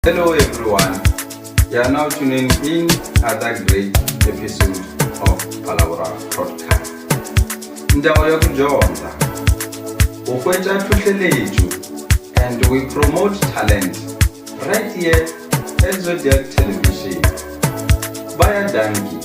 Hello everyone, you are now tuning in another great episode of Phalaborwa podcast. Ndawo yokujonga, ukwetha tuhleleju, and we promote talent right here at Zodiac Television. Baya Danki.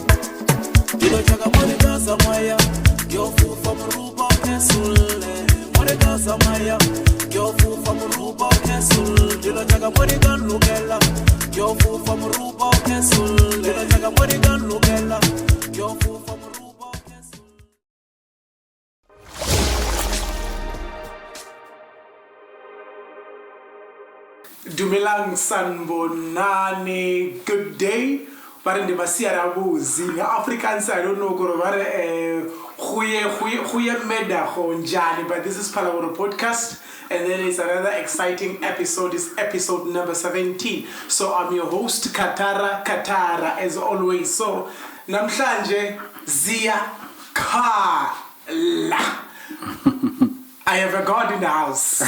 Dumelang sanbonani, good day. But in the Basia Rabuzi, Africans, I don't know, but this is Phalaborwa podcast, and then it's another exciting episode. It's episode number 17. So I'm your host, Makatara, as always. So, namhlanje Zia Kala. I have a God in the house.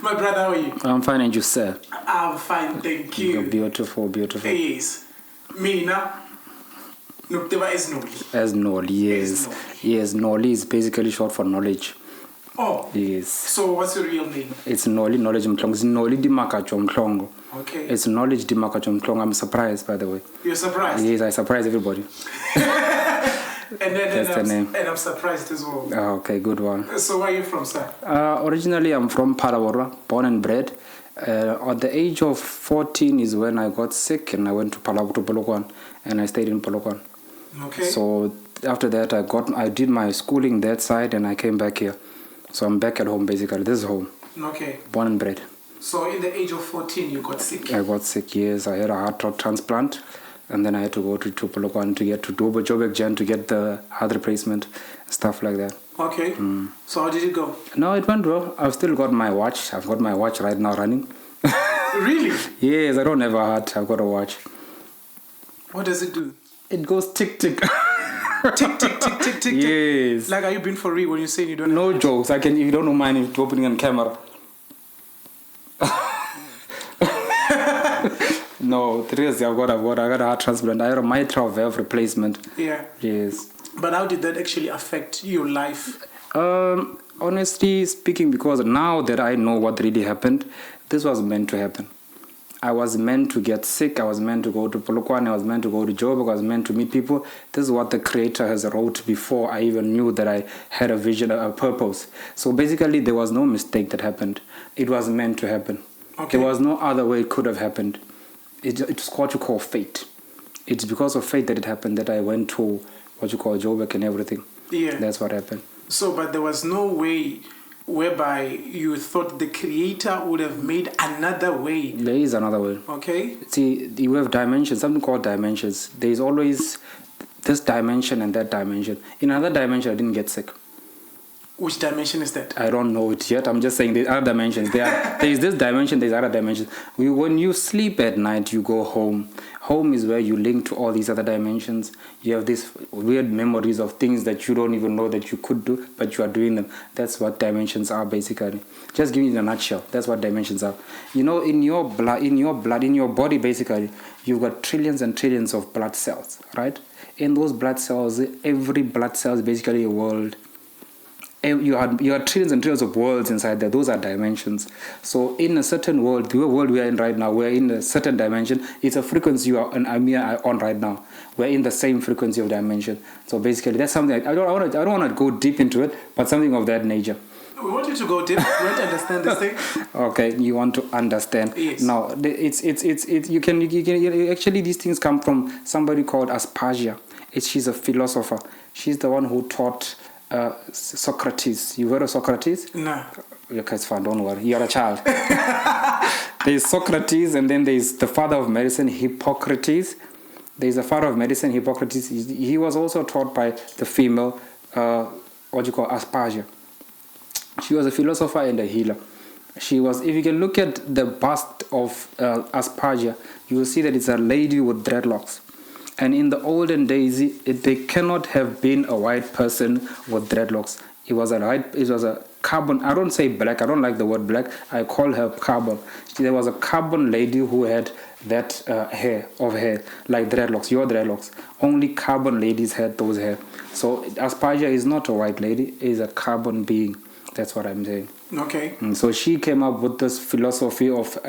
My brother, how are you? I'm fine, and you, sir? I'm fine, thank you. You're beautiful, beautiful. Yes. Me now. Nuktiva is Nolly. As Nolly, yes. Yes, Nolly is basically short for knowledge. Oh. Yes. So what's your real name? It's Nolly Mhlongo. It's Nolly Mhlongo. Okay. It's knowledge Mhlongo. I'm surprised, by the way. You're surprised? Yes, I surprise everybody. And I'm surprised as well. Oh, okay, good one. So where are you from, sir? Originally, I'm from Phalaborwa, born and bred. At the age of 14 is when I got sick and I went to Polokwane, and I stayed in Polokwane. Okay. So after that, I did my schooling that side and I came back here. So I'm back at home basically. This is home. Okay. Born and bred. So in the age of 14, you got sick? I got sick, yes. I had a heart transplant. And then I had to go to Polokwane to get to Joburg to get the heart replacement, stuff like that. Okay. So how did it go? No, it went well. I've still got my watch. I've got my watch right now running. Really? Yes, I don't have a heart. I've got a watch. What does it do? It goes tick, tick. Tick, tick, tick, tick, tick. Yes. Like, are you being for real when you say you don't No have jokes. If you don't mind it opening on camera. No, seriously, I got a heart transplant. I had a mitral valve replacement. Yeah. Yes. But how did that actually affect your life? Honestly speaking, because now that I know what really happened, this was meant to happen. I was meant to get sick. I was meant to go to Polokwane. I was meant to go to Joburg. I was meant to meet people. This is what the Creator has wrote before I even knew that I had a vision, a purpose. So basically, there was no mistake that happened. It was meant to happen. Okay. There was no other way it could have happened. It's what you call fate. It's because of fate that it happened that I went to what you call Joburg and everything. Yeah. That's what happened. So, but there was no way whereby you thought the Creator would have made another way. There is another way. Okay. See, you have dimensions, something called dimensions. There is always this dimension and that dimension. In another dimension, I didn't get sick. Which dimension is that? I don't know it yet. I'm just saying there are dimensions. There is this dimension, there's other dimensions. When you sleep at night, you go home. Home is where you link to all these other dimensions. You have these weird memories of things that you don't even know that you could do, but you are doing them. That's what dimensions are basically. Just give it in a nutshell. That's what dimensions are. You know, in your body basically, you've got trillions and trillions of blood cells, right? In those blood cells, every blood cell is basically a world. You have trillions and trillions of worlds inside there. Those are dimensions. So in a certain world, the world we are in right now, we're in a certain dimension. It's a frequency you are on right now. We're in the same frequency of dimension. So basically, that's something I don't want to go deep into it, but something of that nature. We want you to go deep. We want to understand this thing. Okay, you want to understand. Yes. Now, you can actually these things come from somebody called Aspasia. She's a philosopher. She's the one who taught Socrates. You heard of Socrates? No. Okay, it's fine, don't worry. You're a child. There's Socrates, and then there's the father of medicine, Hippocrates. There's the father of medicine, Hippocrates. He was also taught by the female, Aspasia. She was a philosopher and a healer. She was, if you can look at the bust of Aspasia, you will see that it's a lady with dreadlocks. And in the olden days, they cannot have been a white person with dreadlocks. It was a carbon. I don't say black. I don't like the word black. I call her carbon. There was a carbon lady who had that hair, like dreadlocks, your dreadlocks. Only carbon ladies had those hair. So Aspasia is not a white lady, is a carbon being. That's what I'm saying. Okay. So she came up with this philosophy of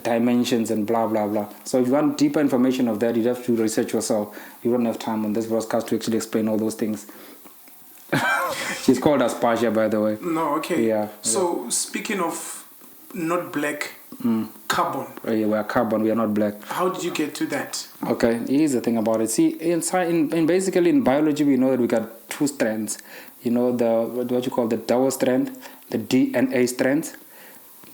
dimensions and blah blah blah. So if you want deeper information of that, you have to research yourself. You don't have time on this broadcast to actually explain all those things. She's called Aspasia, by the way. No, okay. Yeah. So speaking of not black, carbon. Yeah, we are carbon. We are not black. How did you get to that? Okay, here's the thing about it. See, basically in biology, we know that we got two strands. You know the Dow strand, the DNA strand.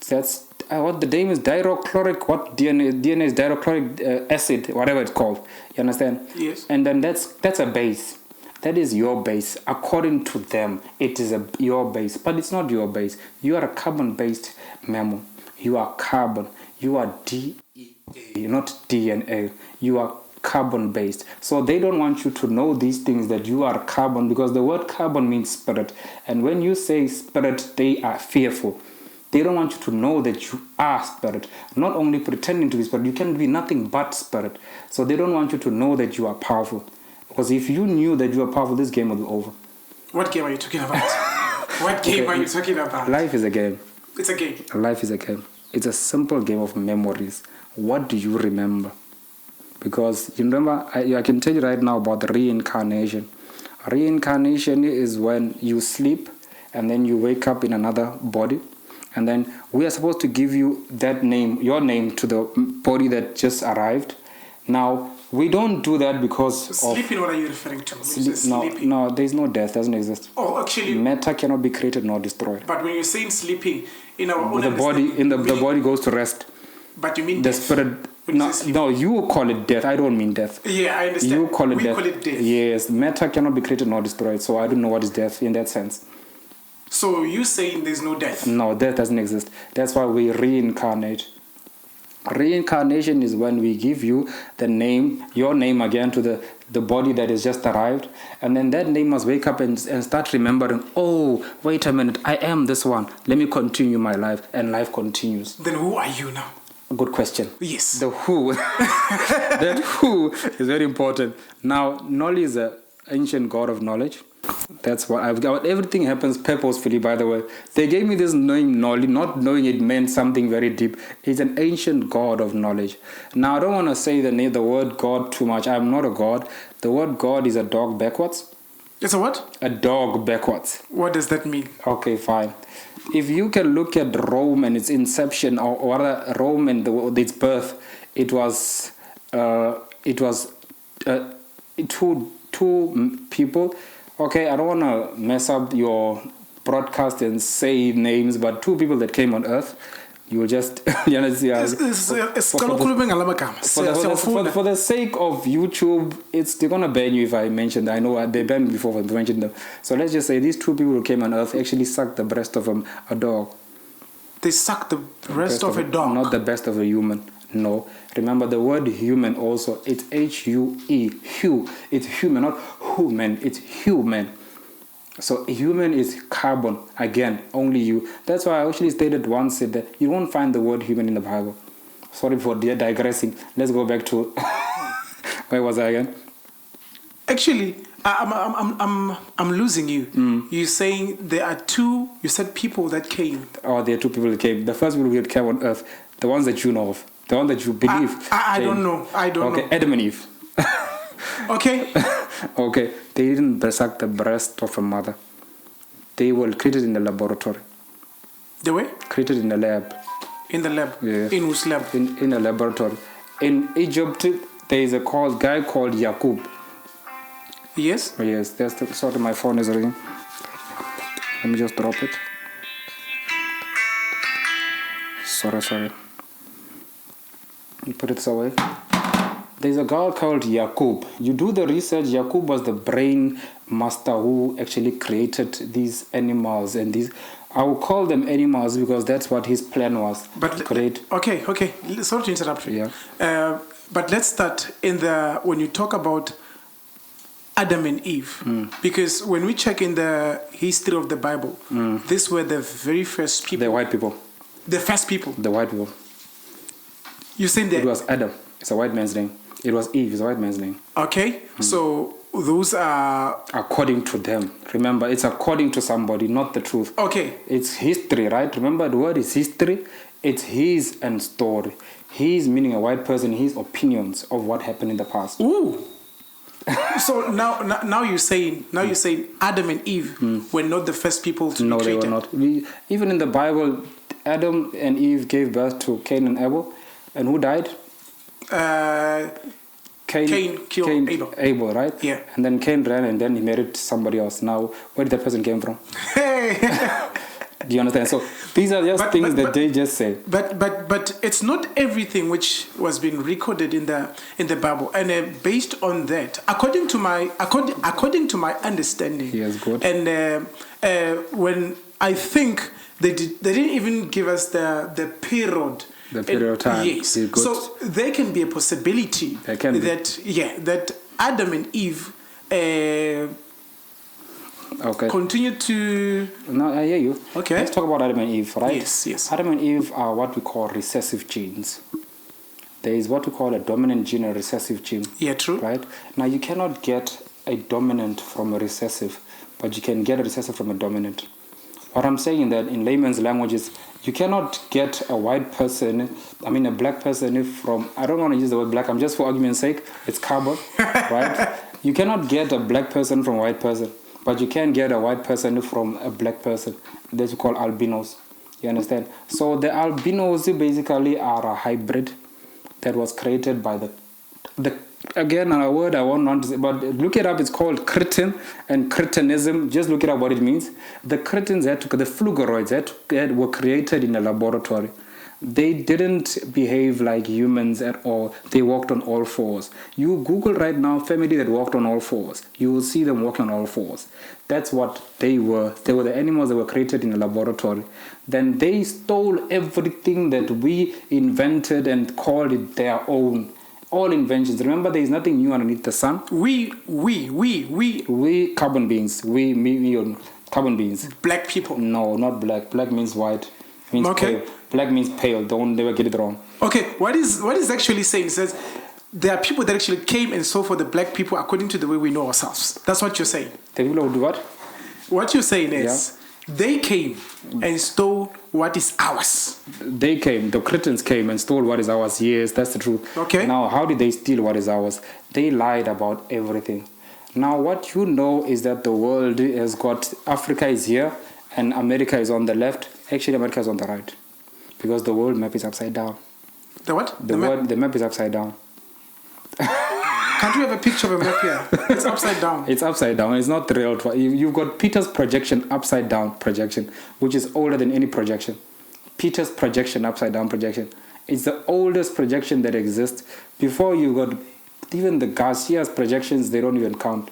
That's what the name is, dihydrochloric. What DNA is dihydrochloric acid, whatever it's called. You understand? Yes. And then that's a base. That is your base. According to them, it is your base, but it's not your base. You are a carbon-based mammal. You are carbon. You are DEA, not DNA. You are carbon-based. So they don't want you to know these things, that you are carbon, because the word carbon means spirit. And when you say spirit, they are fearful. They don't want you to know that you are spirit. Not only pretending to be spirit, you can be nothing but spirit. So they don't want you to know that you are powerful. Because if you knew that you were powerful, this game would be over. What game are you talking about? What game are you talking about? Life is a game. It's a game. Life is a game. It's a simple game of memories. What do you remember? Because you remember, I can tell you right now about the reincarnation. Reincarnation is when you sleep and then you wake up in another body. And then we are supposed to give you that name, your name, to the body that just arrived. Now, we don't do that because sleeping, what are you referring to? No, there's no death, doesn't exist. Oh, actually, matter cannot be created nor destroyed. But when you're saying sleeping, in our own the body goes to rest. But you mean the death? Spirit? No, you call it death. I don't mean death. Yeah, I understand. You call it death. Call it death. Yes, matter cannot be created nor destroyed. So I don't know what is death in that sense. So you saying there's no death? No, death doesn't exist. That's why we reincarnate. Reincarnation is when we give you the name, your name again, to the body that has just arrived, and then that name must wake up and start remembering, oh, wait a minute, I am this one. Let me continue my life, and life continues. Then who are you now? Good question. Yes. The who. That who is very important. Now, Nolly is an ancient god of knowledge. That's what I've got. Everything happens purposefully, by the way. They gave me this name Nolly, not knowing it meant something very deep. It's an ancient god of knowledge. Now, I don't want to say the word God too much. I'm not a god. The word God is a dog backwards. It's a what? A dog backwards. What does that mean? Okay, fine. If you can look at Rome and its inception, or rather Rome and its birth, it was two people. Okay, I don't want to mess up your broadcast and say names, but two people that came on Earth, you will just... for the sake of YouTube, they're going to ban you if I mention that. I know they banned me before I mentioned them. So let's just say these two people who came on Earth actually sucked the breast of a dog. They sucked the breast of a dog? Not the breast of a human. No. Remember the word human also. It's H-U-E. Hue. It's human, not human. It's human. So human is carbon. Again, only you. That's why I actually stated once that you won't find the word human in the Bible. Sorry for digressing. Let's go back to... Where was I again? Actually, I'm losing you. You're saying there are two... You said people that came. Oh, there are two people that came. The first people that came on Earth. The ones that you know of. The one that you believe. I don't know. Okay, Adam and Eve. Okay. Okay, they didn't suck the breast of a mother. They were created in the laboratory. They were? Created in the lab. In the lab? Yeah. In whose lab? In a laboratory. In Egypt, there is a guy called Yaqub. Yes? Yes, sorry, my phone is ringing. Let me just drop it. Sorry. You put it away. There's a guy called Yaqub. You do the research. Yaqub was the brain master who actually created these animals and these. I will call them animals because that's what his plan was. But to create. Okay. Sorry to interrupt you. Yeah. But let's start when you talk about Adam and Eve. Because when we check in the history of the Bible, these were the very first people. The white people. The first people. The white people. You saying that? It was Adam. It's a white man's name. It was Eve. It's a white man's name. Okay. So those are... According to them. Remember, it's according to somebody, not the truth. Okay. It's history, right? Remember, the word is history. It's his and story. His meaning a white person, his opinions of what happened in the past. Ooh. So now you're saying Adam and Eve were not the first people to be created. No, they were not. Even in the Bible, Adam and Eve gave birth to Cain and Abel. And who died? Cain killed Abel, right? Yeah. And then Cain ran and then he married somebody else. Now, where did that person came from? Hey. Do you understand? So these are just things that they just say. But it's not everything which was being recorded in the Bible, and based on that, according to my understanding, yes, good. And when I think they didn't even give us the period. The period of time. Yes. So there can be a possibility that Adam and Eve. Okay. Continue to... No, I hear you. Okay. Let's talk about Adam and Eve, right? Yes. Adam and Eve are what we call recessive genes. There is what we call a dominant gene and a recessive gene. Yeah, true. Right? Now, you cannot get a dominant from a recessive, but you can get a recessive from a dominant. What I'm saying that in layman's language is you cannot get a white person, a black person from... I don't want to use the word black, I'm just for argument's sake, it's carbon, right? You cannot get a black person from a white person. But you can get a white person from a black person. That's what we call albinos. You understand? So the albinos basically are a hybrid that was created by the again, a word I won't to say, but look it up. It's called cretin and cretinism. Just look it up what it means. The cretins, the phlugoroids were created in a laboratory. They didn't behave like humans at all. They walked on all fours. You Google right now family that walked on all fours. You will see them walking on all fours. That's what they were. They were the animals that were created in a laboratory. Then they stole everything that we invented and called it their own. All inventions. Remember, there is nothing new underneath the sun. We carbon beings. Me, carbon beings. Black people. No, not black. Black means white. Means okay. Pale. Black means pale. Don't never get it wrong. Okay, what is actually saying? It says there are people that actually came and saw for the black people according to the way we know ourselves. That's what you're saying. The people who do what? What you're saying is they came and stole what is ours. They came. The Cretans came and stole what is ours. Yes, that's the truth. Okay. Now, how did they steal what is ours? They lied about everything. Now, what you know is that the world has got Africa is here and America is on the left. Actually, America is on the right. Because the world map is upside down. The what? The map is upside down. Can't you have a picture of a map here? It's upside down. It's upside down. It's not real. You've got Peter's projection, upside down projection, which is older than any projection. Peter's projection, upside down projection. It's the oldest projection that exists. Before you got even the Garcia's projections, they don't even count.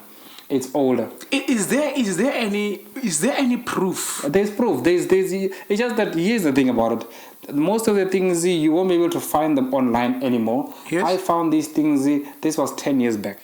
It's older. Is there any proof? There's proof. It's just that here's the thing about it. Most of the things you won't be able to find them online anymore. Yes. I found these things. This was 10 years back,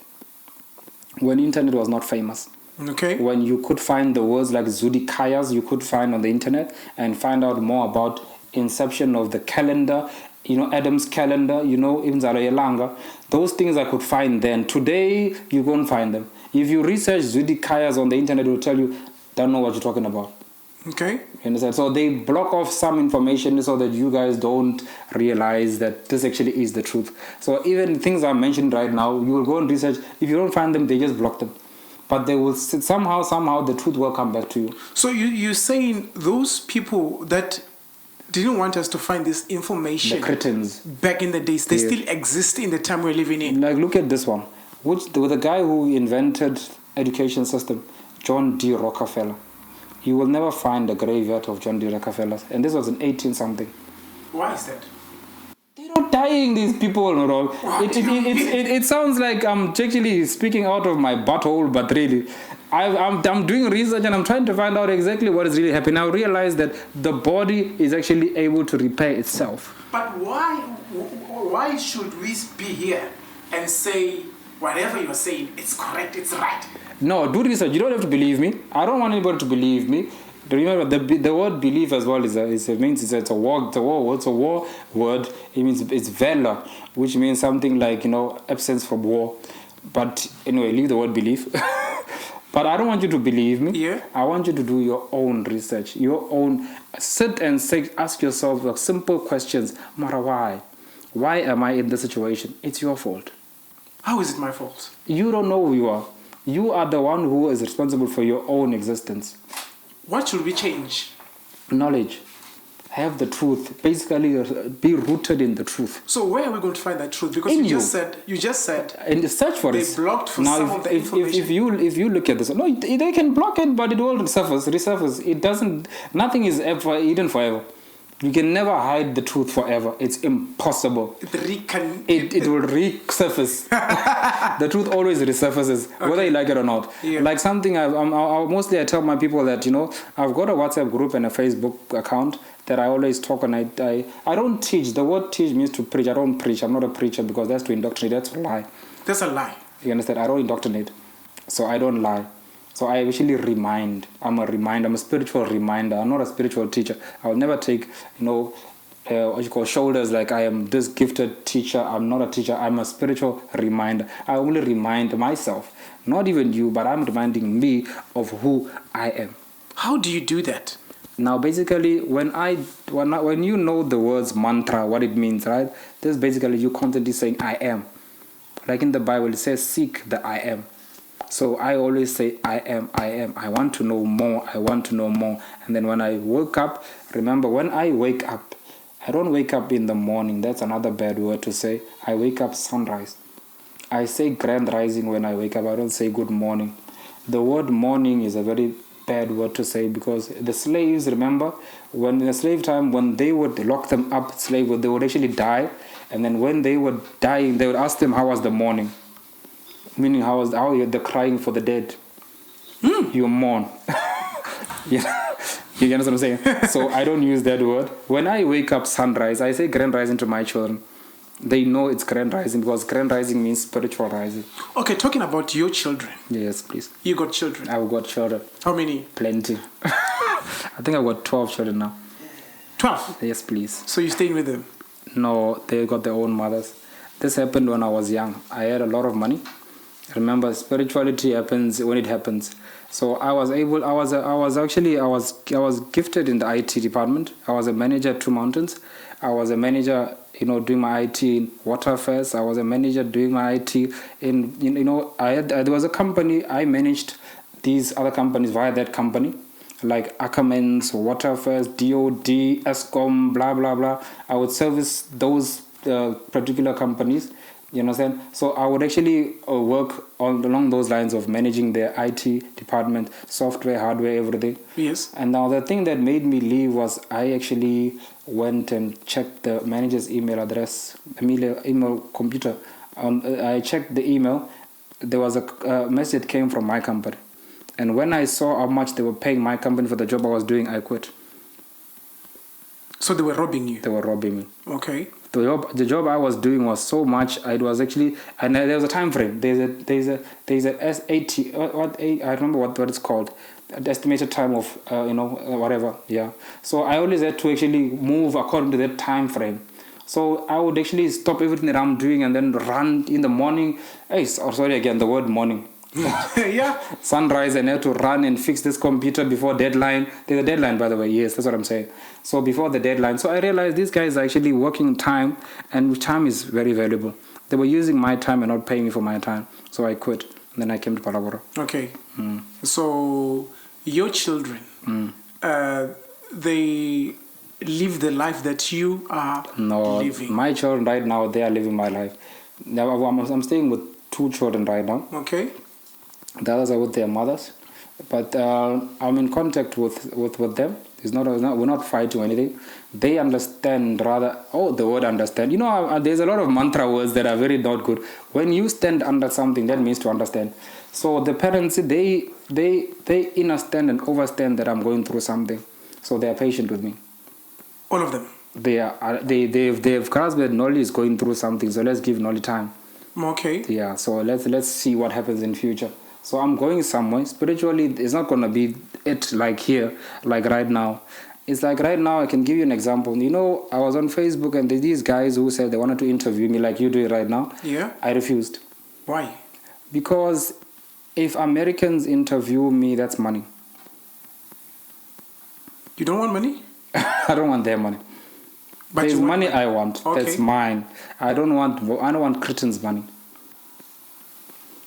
when internet was not famous. Okay. When you could find the words like Zudikayas, you could find on the internet and find out more about inception of the calendar. Adam's calendar. Even Zalo Yelanga. Those things I could find then. Today you won't find them. If you research Zudikayas on the internet, it will tell you, don't know what you're talking about. Okay. You understand? So they block off some information so that you guys don't realize that this actually is the truth. So even things I mentioned right now, you will go and research. If you don't find them, they just block them. But they will somehow the truth will come back to you. So you're saying those people that didn't want us to find this information, the cretins, back in the days, they still exist in the time we're living in. Like, look at this one. The guy who invented education system, John D. Rockefeller. You will never find a graveyard of John D. Rockefeller. And this was in 18-something. Why is that? They're not dying, these people. It sounds like I'm actually speaking out of my butthole, but really, I'm doing research and I'm trying to find out exactly what is really happening. I realize that the body is actually able to repair itself. But why should we be here and say whatever you're saying, it's correct, it's right. No, do research. You don't have to believe me. I don't want anybody to believe me. Remember, the word belief as well it's a war word. It means it's valor, which means something like, absence from war. But anyway, leave the word belief. But I don't want you to believe me. Yeah. I want you to do your own research, your own. Sit and ask yourself simple questions. Mara, why? Why am I in this situation? It's your fault. How is it my fault? You don't know who you are. You are the one who is responsible for your own existence. What should we change? Knowledge. Have the truth. Basically, be rooted in the truth. So where are we going to find that truth? Because In you just said and search for they it. blocked for now, some of the information. If you look at this, no, they can block it, but it will resurface. It doesn't. Nothing is ever hidden forever. You can never hide the truth forever. It's impossible. It will resurface. The truth always resurfaces, whether you like it or not. Yeah. Like something mostly I tell my people that, I've got a WhatsApp group and a Facebook account that I always talk, and I don't teach. The word teach means to preach. I don't preach. I'm not a preacher because that's to indoctrinate. That's a lie. That's a lie. You understand? I don't indoctrinate. So I don't lie. So I actually remind. I'm a reminder. I'm a spiritual reminder. I'm not a spiritual teacher. I'll never take, what you call shoulders like I am this gifted teacher. I'm not a teacher. I'm a spiritual reminder. I only remind myself, not even you, but I'm reminding me of who I am. How do you do that? Now, basically, when you know the words mantra, what it means, right? This is basically you constantly saying I am. Like in the Bible, it says seek the I am. So I always say I am. I want to know more. I want to know more. And then when I wake up, remember when I wake up, I don't wake up in the morning. That's another bad word to say. I wake up sunrise. I say grand rising when I wake up. I don't say good morning. The word morning is a very bad word to say because the slaves, remember, when in the slave time, when they would lock them up, they would actually die. And then when they were dying, they would ask them, how was the morning? Meaning, how you're crying for the dead? You mourn. You understand what I'm saying? So I don't use that word. When I wake up sunrise, I say grand rising to my children. They know it's grand rising because grand rising means spiritual rising. Okay, talking about your children. Yes, please. You got children? I've got children. How many? Plenty. I think I've got 12 children now. 12? Yes, please. So you're staying with them? No, they got their own mothers. This happened when I was young. I had a lot of money. Remember, spirituality happens when it happens. So I was gifted in the IT department. I was a manager at Two Mountains. I was a manager, doing my IT in Water Affairs. I was a manager doing my IT in, there was a company. I managed these other companies via that company, like Ackermans, Water Affairs, DOD, ESCOM, blah, blah, blah. I would service those particular companies. You understand? So I would actually work along those lines of managing their IT department, software, hardware, everything. Yes. And now the thing that made me leave was I actually went and checked the manager's email address, email computer. I checked the email. There was a message that came from my company. And when I saw how much they were paying my company for the job I was doing, I quit. So they were robbing you? They were robbing me. Okay. The job I was doing was so much. It was actually, and there was a time frame. There's a SAT. I remember what it's called. The estimated time of whatever. Yeah. So I always had to actually move according to that time frame. So I would actually stop everything that I'm doing and then run in the morning. The word morning. Yeah. Sunrise, and I had to run and fix this computer before deadline. There's a deadline, by the way. Yes, that's what I'm saying. So before the deadline. So I realized these guys are actually working time, and time is very valuable. They were using my time and not paying me for my time. So I quit. And then I came to Phalaborwa. Okay. So your children, they live the life that you are living? My children right now, they are living my life. Now I'm staying with 2 children right now. Okay. The others are with their mothers, but I'm in contact with them. We're not fighting or anything. They understand rather. Oh, the word understand. There's a lot of mantra words that are very not good. When you stand under something, that means to understand. So the parents, they understand and overstand that I'm going through something. So they are patient with me. All of them. They've grasped that Nolly is going through something. So let's give Nolly time. Okay. Yeah, so let's see what happens in future. So I'm going somewhere. Spiritually, it's not going to be it like here, like right now. It's like right now, I can give you an example. You know, I was on Facebook and there's these guys who said they wanted to interview me like you do it right now. Yeah. I refused. Why? Because if Americans interview me, that's money. You don't want money? I don't want their money. But There's you want money I want. Okay. That's mine. I don't want Cretans' money.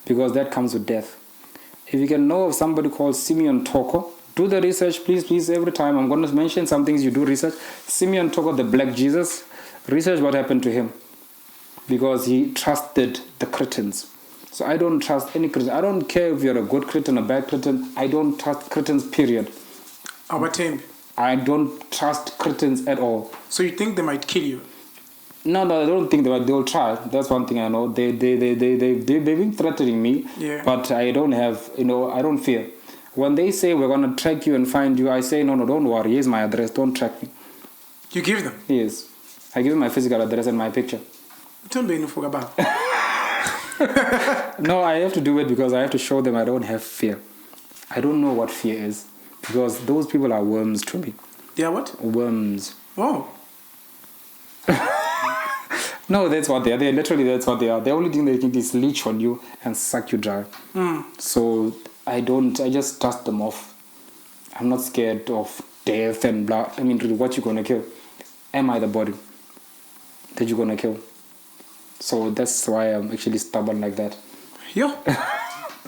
Because that comes with death. If you can know of somebody called Simeon Toko, do the research, please. Every time I'm going to mention some things, you do research. Simeon Toko, the Black Jesus, research what happened to him. Because he trusted the Cretans. So I don't trust any Cretan. I don't care if you're a good Cretan, a bad Cretan. I don't trust Cretans, period. Our team. I don't trust Cretans at all. So you think they might kill you? No, I don't think they'll try. That's one thing I know. They've been threatening me, Yeah. but I don't have, I don't fear. When they say we're gonna track you and find you, I say no, don't worry. Here's my address. Don't track me. You give them? Yes, I give them my physical address and my picture. Don't be anything about. No, I have to do it because I have to show them I don't have fear. I don't know what fear is because those people are worms to me. They are what? Worms. Oh. No, that's what they are. Literally, that's what they are. The only thing they can is leech on you and suck you dry. So I just dust them off. I'm not scared of death and blah. I mean, really, what you gonna kill? Am I the body that you're gonna kill? So that's why I'm actually stubborn like that. Yeah.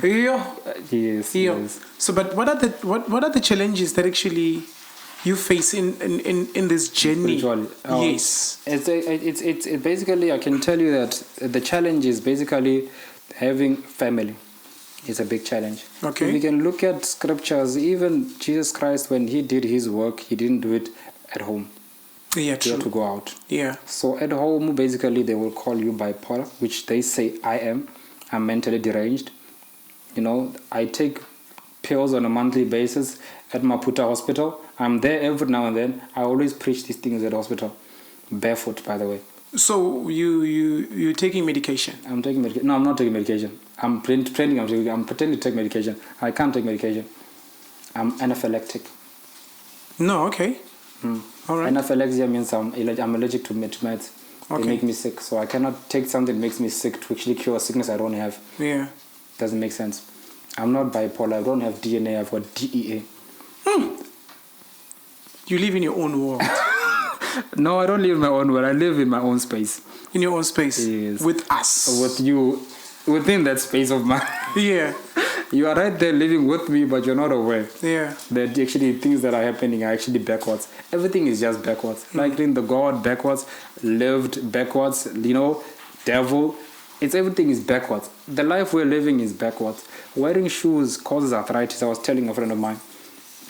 Yes. So, but what are the challenges that actually you face in this journey? Yes. It's basically, I can tell you that the challenge is basically having family. It's a big challenge. Okay. If you can look at scriptures, even Jesus Christ, when he did his work, he didn't do it at home. Yeah, He had to true. go out. Yeah. So at home, basically, they will call you bipolar, which they say I am. I'm mentally deranged. I take pills on a monthly basis at Maputa Hospital. I'm there every now and then. I always preach these things at the hospital. Barefoot, by the way. So you're taking medication? I'm taking medication. No, I'm not taking medication. I'm pretending to take medication. I can't take medication. I'm anaphylactic. No, okay. All right. Anaphylaxia means I'm allergic to meds. They Okay. make me sick. So I cannot take something that makes me sick to actually cure a sickness I don't have. Yeah. Doesn't make sense. I'm not bipolar. I don't have DNA. I've got DEA. You live in your own world. No, I don't live in my own world. I live in my own space. In your own space. Yes. With us. With you, within that space of mine. Yeah. You are right there living with me, but you're not aware Yeah. that actually things that are happening are actually backwards. Everything is just backwards. Like in the God backwards, lived backwards, devil. Everything is backwards. The life we're living is backwards. Wearing shoes causes arthritis. I was telling a friend of mine.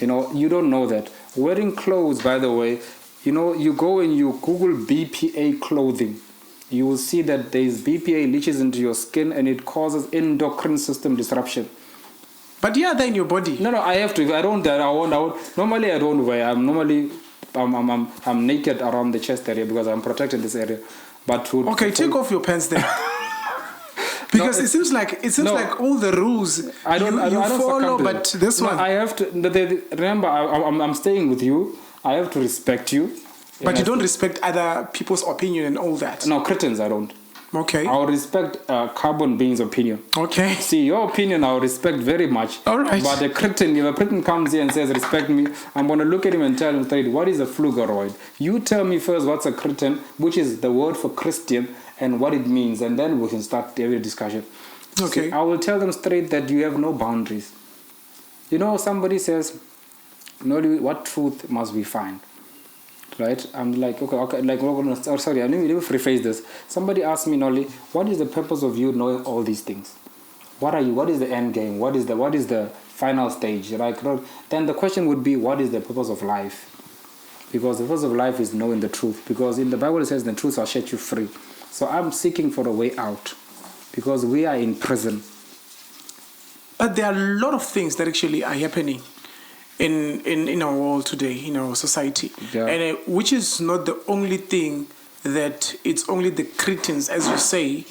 You don't know that. Wearing clothes, by the way, you go and you Google BPA clothing. You will see that there is BPA leaches into your skin and it causes endocrine system disruption. But you are there in your body. No, I have to. I don't. Normally, I don't wear. I'm naked around the chest area because I'm protected this area. But Take off your pants then. Because it seems like all the rules I don't follow, succumb to but them. this one. I have to. Remember, I'm staying with you. I have to respect you. But you don't respect other people's opinion and all that. No, Cretans, I don't. Okay. I'll respect carbon beings' opinion. Okay. See, your opinion I'll respect very much. All right. But if a Cretan comes here and says, respect me, I'm going to look at him and tell him, what is a flugoroid? You tell me first what's a Cretan, which is the word for Christian, and what it means, and then we can start every discussion. Okay. See, I will tell them straight that you have no boundaries. Somebody says, Nolly, what truth must we find? Right? I'm like, okay. Like, sorry, let me rephrase this. Somebody asked me, Nolly, what is the purpose of you knowing all these things? What is the end game? What is the final stage? Like, then the question would be, what is the purpose of life? Because the purpose of life is knowing the truth. Because in the Bible it says, the truth shall set you free. So I'm seeking for a way out. Because we are in prison. But there are a lot of things that actually are happening in our world today, in our society, Yeah. and which is not the only thing that it's only the cretins, as you say,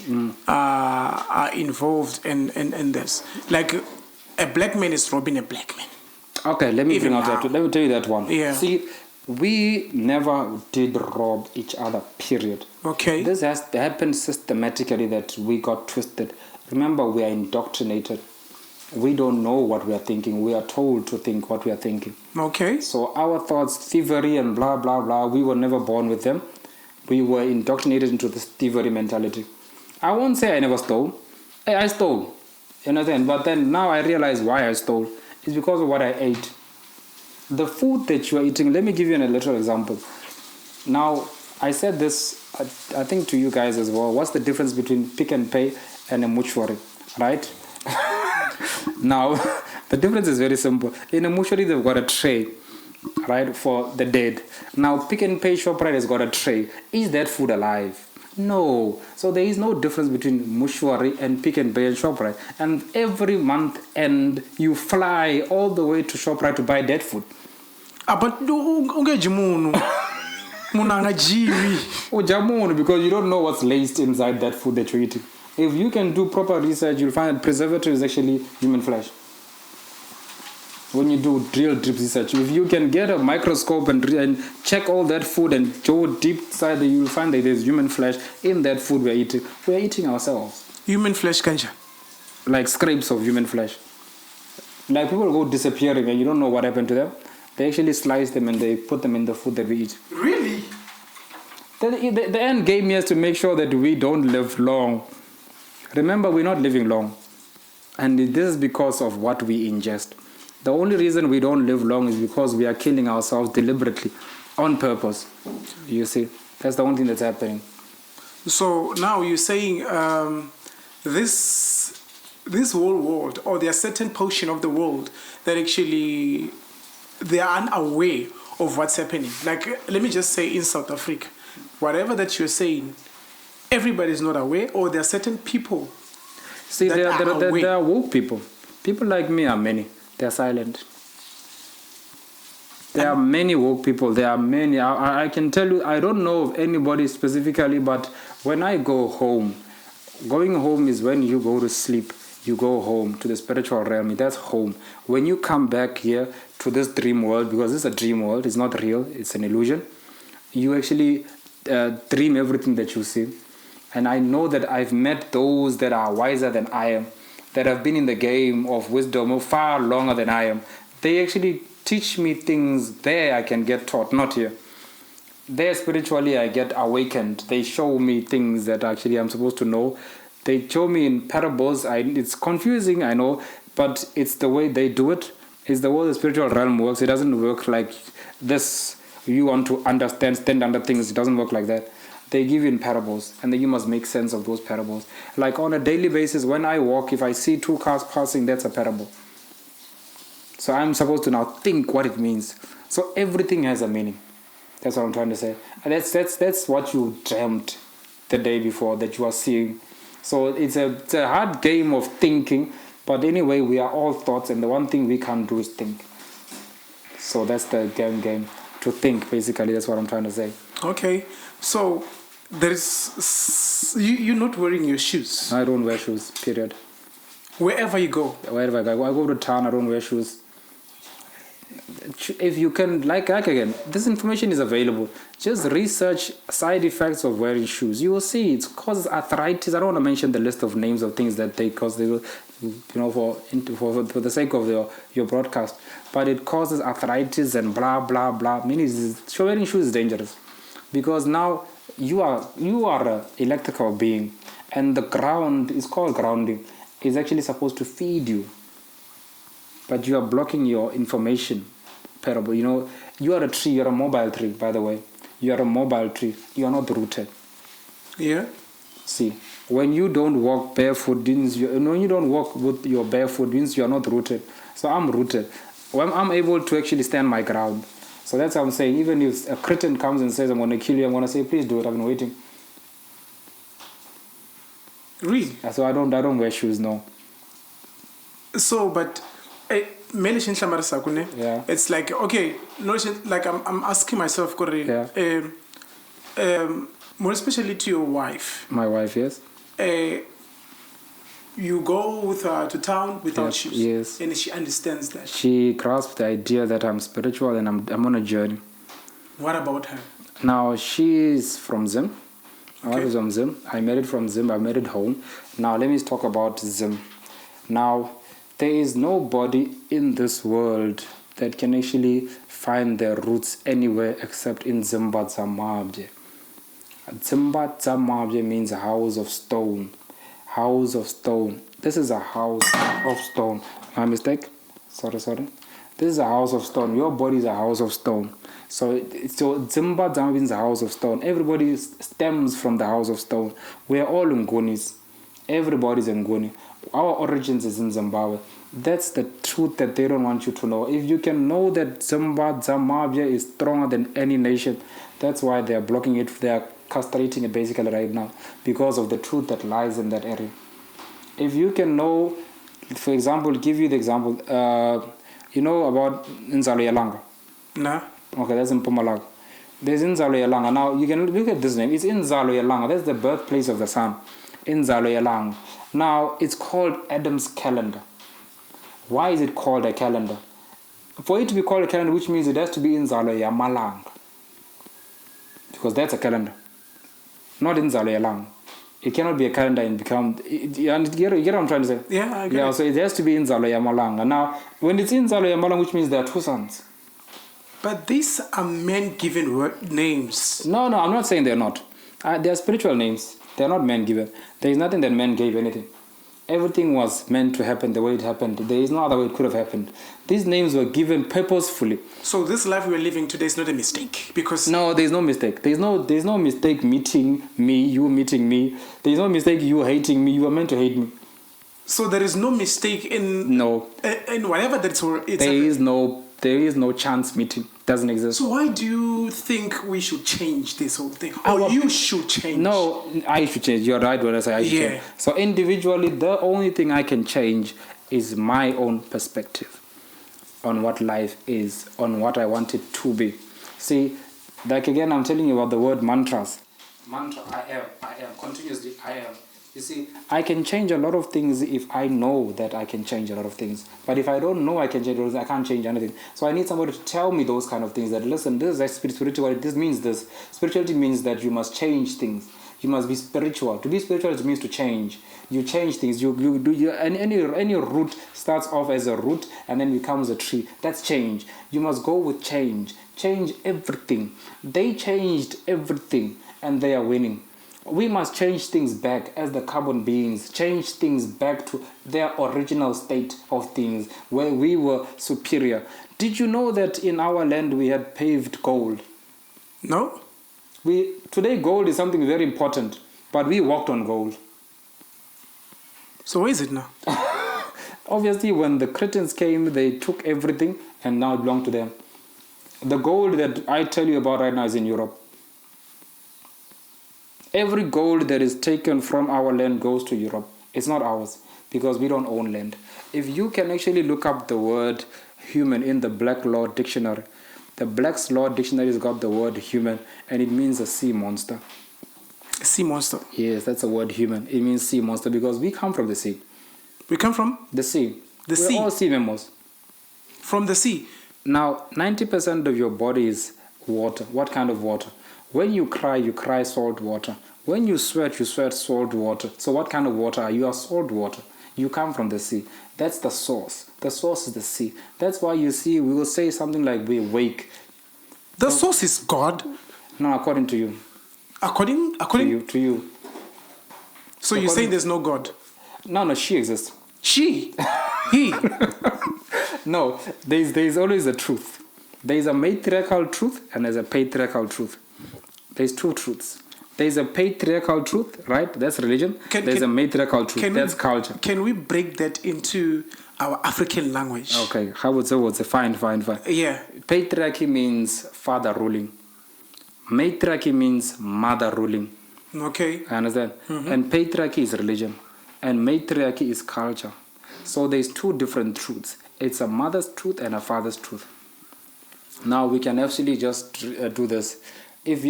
are involved in this. Like a black man is robbing a black man. Okay, let me Even bring out now. that. Let me tell you that one. Yeah. See, we never did rob each other. Period. Okay. This has happened systematically that we got twisted. Remember, we are indoctrinated. We don't know what we are thinking. We are told to think what we are thinking. Okay. So our thoughts, thievery and blah, blah, blah, we were never born with them. We were indoctrinated into this thievery mentality. I won't say I never stole. I stole. You know then, but then now I realize why I stole. It's because of what I ate. The food that you are eating, let me give you a little example. Now, I said this, I think to you guys as well. What's the difference between Pick and Pay and a mortuary, right? Now, the difference is very simple. In a mortuary, they've got a tray, right, for the dead. Now, Pick and Pay ShopRite has got a tray. Is that food alive? No. So there is no difference between mortuary and Pick and Pay and ShopRite. And every month end, you fly all the way to ShopRite to buy dead food. But ungejimunhu. Jamun, because you don't know what's laced inside that food that you're eating. If you can do proper research, you'll find that preservative is actually human flesh. When you do real deep research, if you can get a microscope and check all that food and go deep inside, you'll find that there's human flesh in that food we're eating. We're eating ourselves. Human flesh, kanja. Like scrapes of human flesh. Like people go disappearing and you don't know what happened to them. They actually slice them and they put them in the food that we eat. Really? The end game is to make sure that we don't live long. Remember, we're not living long. And this is because of what we ingest. The only reason we don't live long is because we are killing ourselves deliberately, on purpose. You see, that's the only thing that's happening. So now you're saying this whole world, or there are certain portion of the world that actually they are unaware of what's happening. Like, let me just say in South Africa, whatever that you're saying, everybody is not aware, or there are certain people. See, there are woke people. People like me are many. They are silent. There are many woke people. There are many. I can tell you, I don't know of anybody specifically, but when I go home, going home is when you go to sleep. You go home to the spiritual realm. That's home. When you come back here to this dream world, because it's a dream world, it's not real, it's an illusion, you actually dream everything that you see. And I know that I've met those that are wiser than I am, that have been in the game of wisdom far longer than I am. They actually teach me things there I can get taught, not here. There spiritually I get awakened. They show me things that actually I'm supposed to know. They show me in parables. It's confusing, I know, but it's the way they do it. It's the way the spiritual realm works. It doesn't work like this. You want to understand, stand under things. It doesn't work like that. They give you in parables, and then you must make sense of those parables. Like on a daily basis, when I walk, if I see two cars passing, that's a parable. So I'm supposed to now think what it means. So everything has a meaning. That's what I'm trying to say. And that's what you dreamt the day before that you are seeing. So it's a hard game of thinking, but anyway, we are all thoughts, and the one thing we can't do is think. So that's the game to think. Basically, that's what I'm trying to say. Okay, so there's you're not wearing your shoes. I don't wear shoes. Period. Wherever you go. Wherever I go to town. I don't wear shoes. If you can, like again, this information is available. Just research side effects of wearing shoes. You will see it causes arthritis. I don't want to mention the list of names of things that they cause. They will, for the sake of your broadcast. But it causes arthritis and blah blah blah. Meaning, wearing shoes is dangerous because now you are an electrical being, and the ground is called grounding. Is actually supposed to feed you, but you are blocking your information. Parable. You are a tree. You're a mobile tree, by the way. You are a mobile tree. You are not rooted. Yeah. See, when you don't walk barefoot, when you don't walk with your barefoot, means you are not rooted. So I'm rooted. When I'm able to actually stand my ground. So that's what I'm saying. Even if a cretin comes and says, I'm going to kill you, I'm going to say, please do it. I've been waiting. Really? So I don't wear shoes, no. So, but yeah. It's like, okay, no, like I'm asking myself, yeah. More especially to your wife. My wife, yes. You go with her to town without Yes, shoes. yes. And she understands that. She grasped the idea that I'm spiritual and I'm on a journey. What about her? Now, she's from Zim. My wife Okay. is from Zim. I married from Zim. I married home. Now, let me talk about Zim. Now, there is nobody in this world that can actually find their roots anywhere except in Zimba Zamabje. Zimba Zamabje means house of stone. House of stone. This is a house of stone. My mistake? Sorry. This is a house of stone. Your body is a house of stone. So Zimba Zamabje means a house of stone. Everybody stems from the house of stone. We are all Ngonis. Everybody's Ngoni. Our origins is in Zimbabwe. That's the truth that they don't want you to know. If you can know that Zamabje is stronger than any nation, that's why they are blocking it. They are castrating it basically right now because of the truth that lies in that area. If you can know, for example, give you the example, you know about Nzalo Yalanga? Nah. Okay, that's in Mpumalanga. There's Nzalo Yalanga. Now, you can look at this name. It's Nzalo Yalanga. That's the birthplace of the sun. Nzalo Yalanga. Now, it's called Adam's calendar. Why is it called a calendar? For it to be called a calendar, which means it has to be Nzalo Yamalanga. Because that's a calendar. Not Nzalo Yalanga. It cannot be a calendar and become... You get what I'm trying to say? Yeah, I get Yeah, it. so it has to be Nzalo Yamalanga. Now, when it's Nzalo Yamalanga, which means there are two sons. But these are men given names. No, I'm not saying they're not. They are spiritual names. They're not men given. There is nothing that men gave anything. Everything was meant to happen the way it happened. There is no other way it could have happened. These names were given purposefully. So this life we're living today is not a mistake because... No, there's no mistake. There's no mistake meeting me, you meeting me. There's no mistake you hating me. You were meant to hate me. So there is no mistake in... No. In whatever that's... There is no chance meeting. Doesn't exist. So why do you think we should change this whole thing? Or you should change? No, I should change. You're right when I say I should change. So individually, the only thing I can change is my own perspective on what life is, on what I want it to be. See, like again, I'm telling you about the word mantras. Mantra, I am, continuously I am. You see, I can change a lot of things if I know that I can change a lot of things. But if I don't know I can change a lot of things, I can't change anything. So I need somebody to tell me those kind of things. That, listen, this is spirituality. This means this. Spirituality means that you must change things. You must be spiritual. To be spiritual, it means to change. You change things. Any root starts off as a root and then becomes a tree. That's change. You must go with change. Change everything. They changed everything and they are winning. We must change things back as the carbon beings, change things back to their original state of things where we were superior. Did you know that in our land we had paved gold? No. Today gold is something very important, but we walked on gold. So where is it now? Obviously, when the Cretans came, they took everything and now it belonged to them. The gold that I tell you about right now is in Europe. Every gold that is taken from our land goes to Europe. It's not ours because we don't own land. If you can actually look up the word human in the Black Law Dictionary, the Black's Law Dictionary has got the word human and it means a sea monster. A sea monster? Yes, that's the word human. It means sea monster because we come from the sea. We come from? The sea. The We're sea? all sea mammals. From the sea? Now, 90% of your body is water. What kind of water? When you cry salt water. When you sweat salt water. So what kind of water are you? You are salt water. You come from the sea. That's the source. The source is the sea. That's why you see, we will say something like we wake. The source is God? No, according to you. According? To you. So you're saying there's no God? No, she exists. She? He? No, there's always a truth. There's a matriarchal truth and there's a patriarchal truth. There's two truths. There's a patriarchal truth, right? That's religion. There's a matriarchal truth. That's culture. Can we break that into our African language? Okay. How would say? Fine. Yeah. Patriarchy means father ruling. Matriarchy means mother ruling. Okay. I understand? Mm-hmm. And patriarchy is religion. And matriarchy is culture. So there's two different truths. It's a mother's truth and a father's truth. Now we can actually just do this. if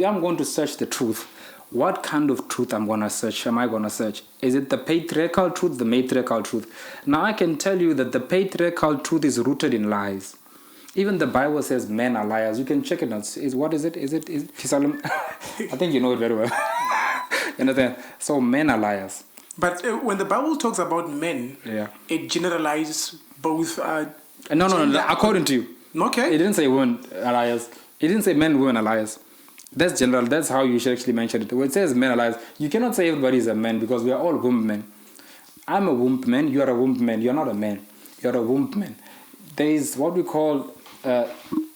I'm going to search the truth, what kind of truth am I going to search? Is it the patriarchal truth, the matriarchal truth? Now I can tell you that the patriarchal truth is rooted in lies. Even the Bible says men are liars. You can check it out. What is it? Is it Psalm? I think you know it very well. You understand? So men are liars. But when the Bible talks about men, it generalizes both. No. According to you. Okay. It didn't say women are liars. It didn't say men, women are liars. That's general. That's how you should actually mention it. When it says men are liars, you cannot say everybody is a man because we are all womb men. I'm a womb man. You are a womb man. You're not a man. You're a womb man. There is what we call,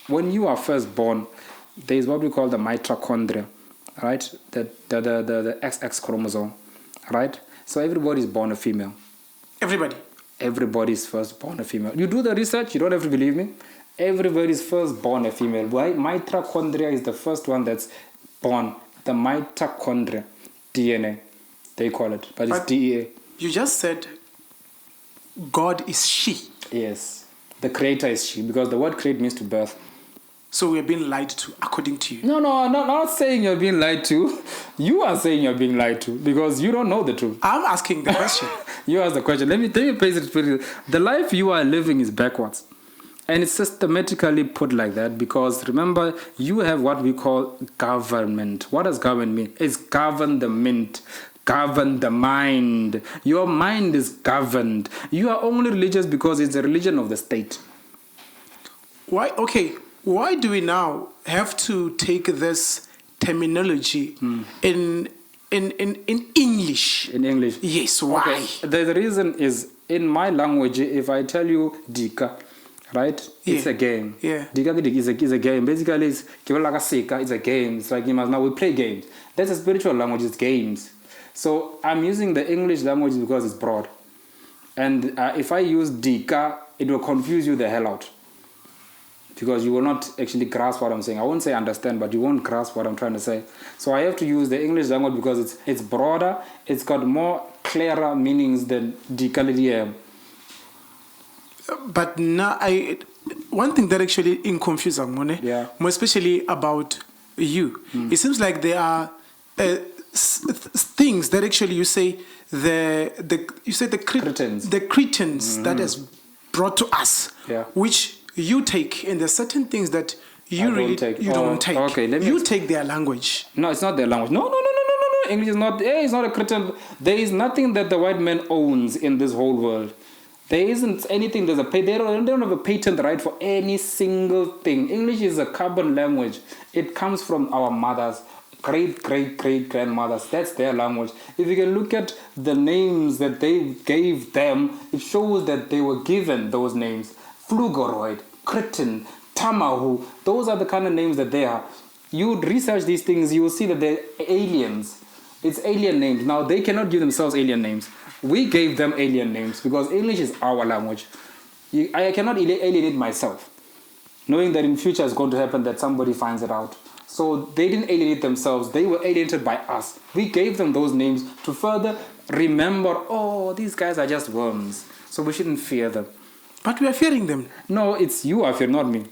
when you are first born, there is what we call the mitochondria, right? The XX chromosome, right? So everybody is born a female. Everybody is first born a female. You do the research, you don't have to believe me. Everybody is first born a female. Why? Mitochondria is the first one that's born. The mitochondria, DNA, they call it, but it's DEA. You just said God is she. Yes. The creator is she, because the word create means to birth. So we're being lied to, according to you. No, I'm not saying you're being lied to. You are saying you're being lied to because you don't know the truth. I'm asking the question. You ask the question. Let me place it. The life you are living is backwards. And it's systematically put like that because, remember, you have what we call government. What does government mean? It's govern the mint. Govern the mind. Your mind is governed. You are only religious because it's a religion of the state. Why? Okay. Why do we now have to take this terminology in English? In English? Yes. Why? Okay. The reason is, in my language, if I tell you Dika, right? It's a game. Yeah. Dika is a game. Basically, it's a game. It's like now we play games. That's a spiritual language. It's games. So I'm using the English language because it's broad. And if I use Dika, it will confuse you the hell out. Because you will not actually grasp what I'm saying. I won't say understand, but you won't grasp what I'm trying to say. So I have to use the English language because it's broader. It's got more clearer meanings than Dika. But now, one thing that actually confuses me, more especially about you, it seems like there are things that actually you say the Cretans that has brought to us, which you take, and there's certain things that you don't take. Okay, you take their language. No, it's not their language. No. English is not. It's not a Cretan. There is nothing that the white man owns in this whole world. There isn't anything. They don't have a patent right for any single thing. English is a carbon language. It comes from our mothers, great grandmothers. That's their language. If you can look at the names that they gave them, it shows that they were given those names. Flugoroid, Cretan, Tamahu, those are the kind of names that they are. You research these things, you will see that they're aliens. It's alien names. Now, they cannot give themselves alien names. We gave them alien names because English is our language. I cannot alienate myself, knowing that in future it's going to happen that somebody finds it out. So they didn't alienate themselves. They were alienated by us. We gave them those names to further remember, these guys are just worms. So we shouldn't fear them. But we are fearing them. No, it's you I fear, not me.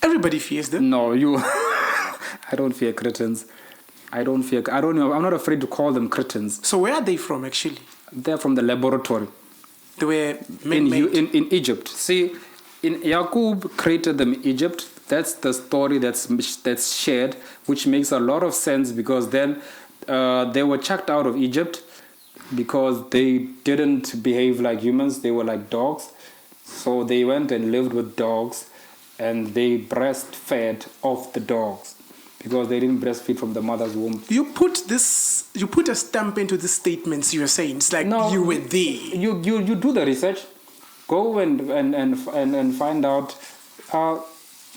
Everybody fears them. No, you. I don't fear Cretans. I'm not afraid to call them Cretans. So where are they from, actually? They're from the laboratory. They were man-made. In Egypt. See, Yaqub created them in Egypt. That's the story that's shared, which makes a lot of sense because then they were chucked out of Egypt because they didn't behave like humans. They were like dogs. So they went and lived with dogs and they breastfed off the dogs because they didn't breastfeed from the mother's womb. You put a stamp into the statements you're saying. It's like you were there. You do the research. Go and find out.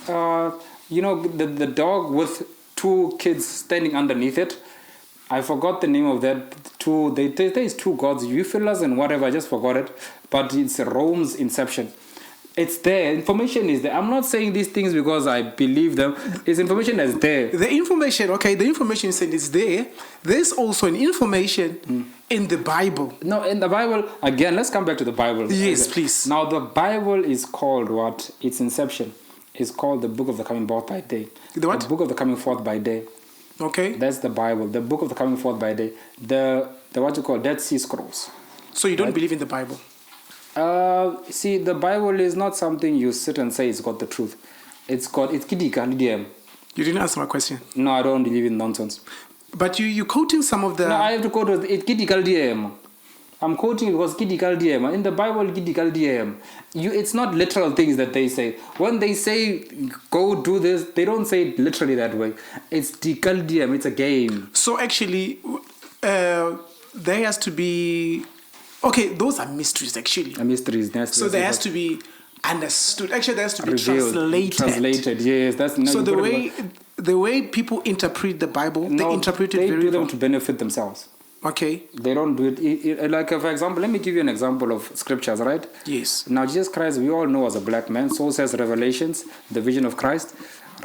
The dog with two kids standing underneath it. I forgot the name of that. There's two gods, Euphilas and whatever. I just forgot it. But it's Rome's inception. It's there. Information is there. I'm not saying these things because I believe them. It's information that's there. The information said it's there. There's also an information in the Bible. No, in the Bible, again, let's come back to the Bible. Yes, please. Now, the Bible is called what? Its inception. is called the Book of the Coming Forth by Day. The what? The Book of the Coming Forth by Day. Okay. That's the Bible. The Book of the Coming Forth by Day. The what you call Dead Sea Scrolls. So you don't believe in the Bible? See, the Bible is not something you sit and say it's got the truth. It's kidika. You didn't answer my question. No, I don't believe in nonsense. But you're quoting some of the... No, I have to quote it. Kidikal DM. I'm quoting it because kidikal DM. In the Bible, kidikal DM. It's not literal things that they say. When they say, go do this, they don't say it literally that way. It's dikal DM. It's a game. So actually, there has to be... Okay, those are mysteries actually. Mysteries. So there has to be understood. Actually, there has to be Revealed, translated. Yes, that's. No, so the way people interpret the Bible, they interpret it they very do them wrong. to benefit themselves. Okay. They don't do it. Like for example, let me give you an example of scriptures, right? Yes. Now Jesus Christ, we all know as a black man. So says Revelations, the vision of Christ,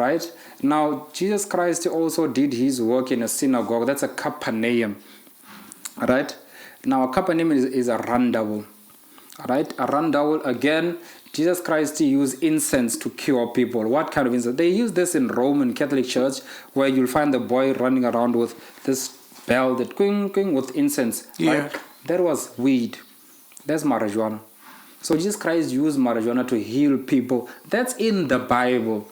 right? Now Jesus Christ also did his work in a synagogue. That's a Capernaum, right? Now a Capernaum is a randable, right? A randable again. Jesus Christ used incense to cure people. What kind of incense? They use this in Roman Catholic Church, where you'll find the boy running around with this bell that quing quing with incense. Yeah. Right? That was weed. That's marijuana. So Jesus Christ used marijuana to heal people. That's in the Bible.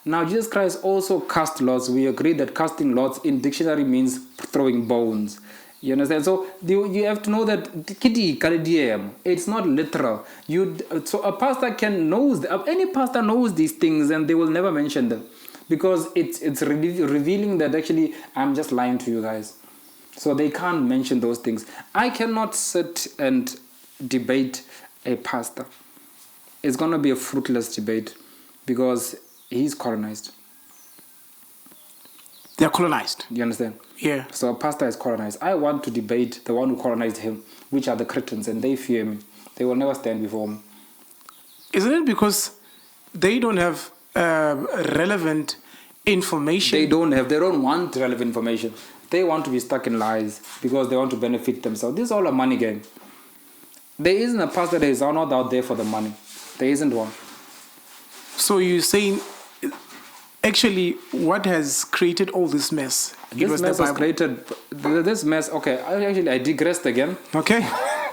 Now Jesus Christ also cast lots. We agree that casting lots in dictionary means throwing bones. You understand? So you have to know that it's not literal. So a pastor any pastor knows these things, and they will never mention them because it's revealing that actually I'm just lying to you guys. So they can't mention those things. I cannot sit and debate a pastor. It's going to be a fruitless debate because he's colonized. They're colonized. You understand? Yeah. So a pastor is colonized. I want to debate the one who colonized him, which are the Cretans, and they fear me. They will never stand before me. Isn't it because they don't have relevant information? They don't want relevant information. They want to be stuck in lies because they want to benefit themselves. This is all a money game. There isn't a pastor that is not out there for the money. There isn't one. So you're saying, actually, what has created all this mess? This mess has created this mess. Okay, I digressed again. Okay.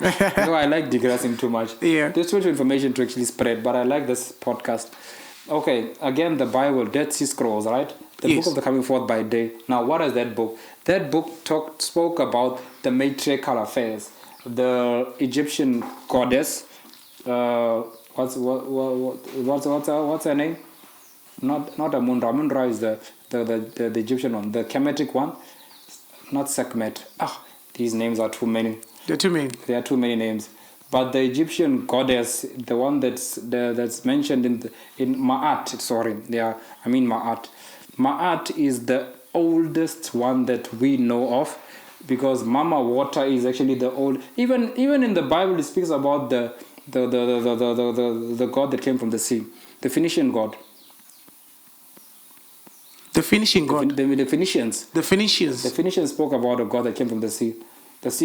No, I like digressing too much. Yeah. There's too much information to actually spread, but I like this podcast. Okay, again, the Bible, Dead Sea Scrolls, right? The Yes. Book of the Coming Forth by Day. Now, what is that book? That book spoke about the matriarchal affairs, the Egyptian goddess. What's her name? Not Amunra. Amunra is the Egyptian one, the Kemetic one. Not Sekhmet. These names are too many. There are too many. There are too many names. But the Egyptian goddess, the one that's mentioned in Ma'at, Ma'at. Ma'at is the oldest one that we know of, because Mama Water is actually the old. Even in the Bible, it speaks about the god that came from the sea, the Phoenician god. The finishing god. The Phoenicians. The Phoenicians. The Phoenicians spoke about a god that came from the sea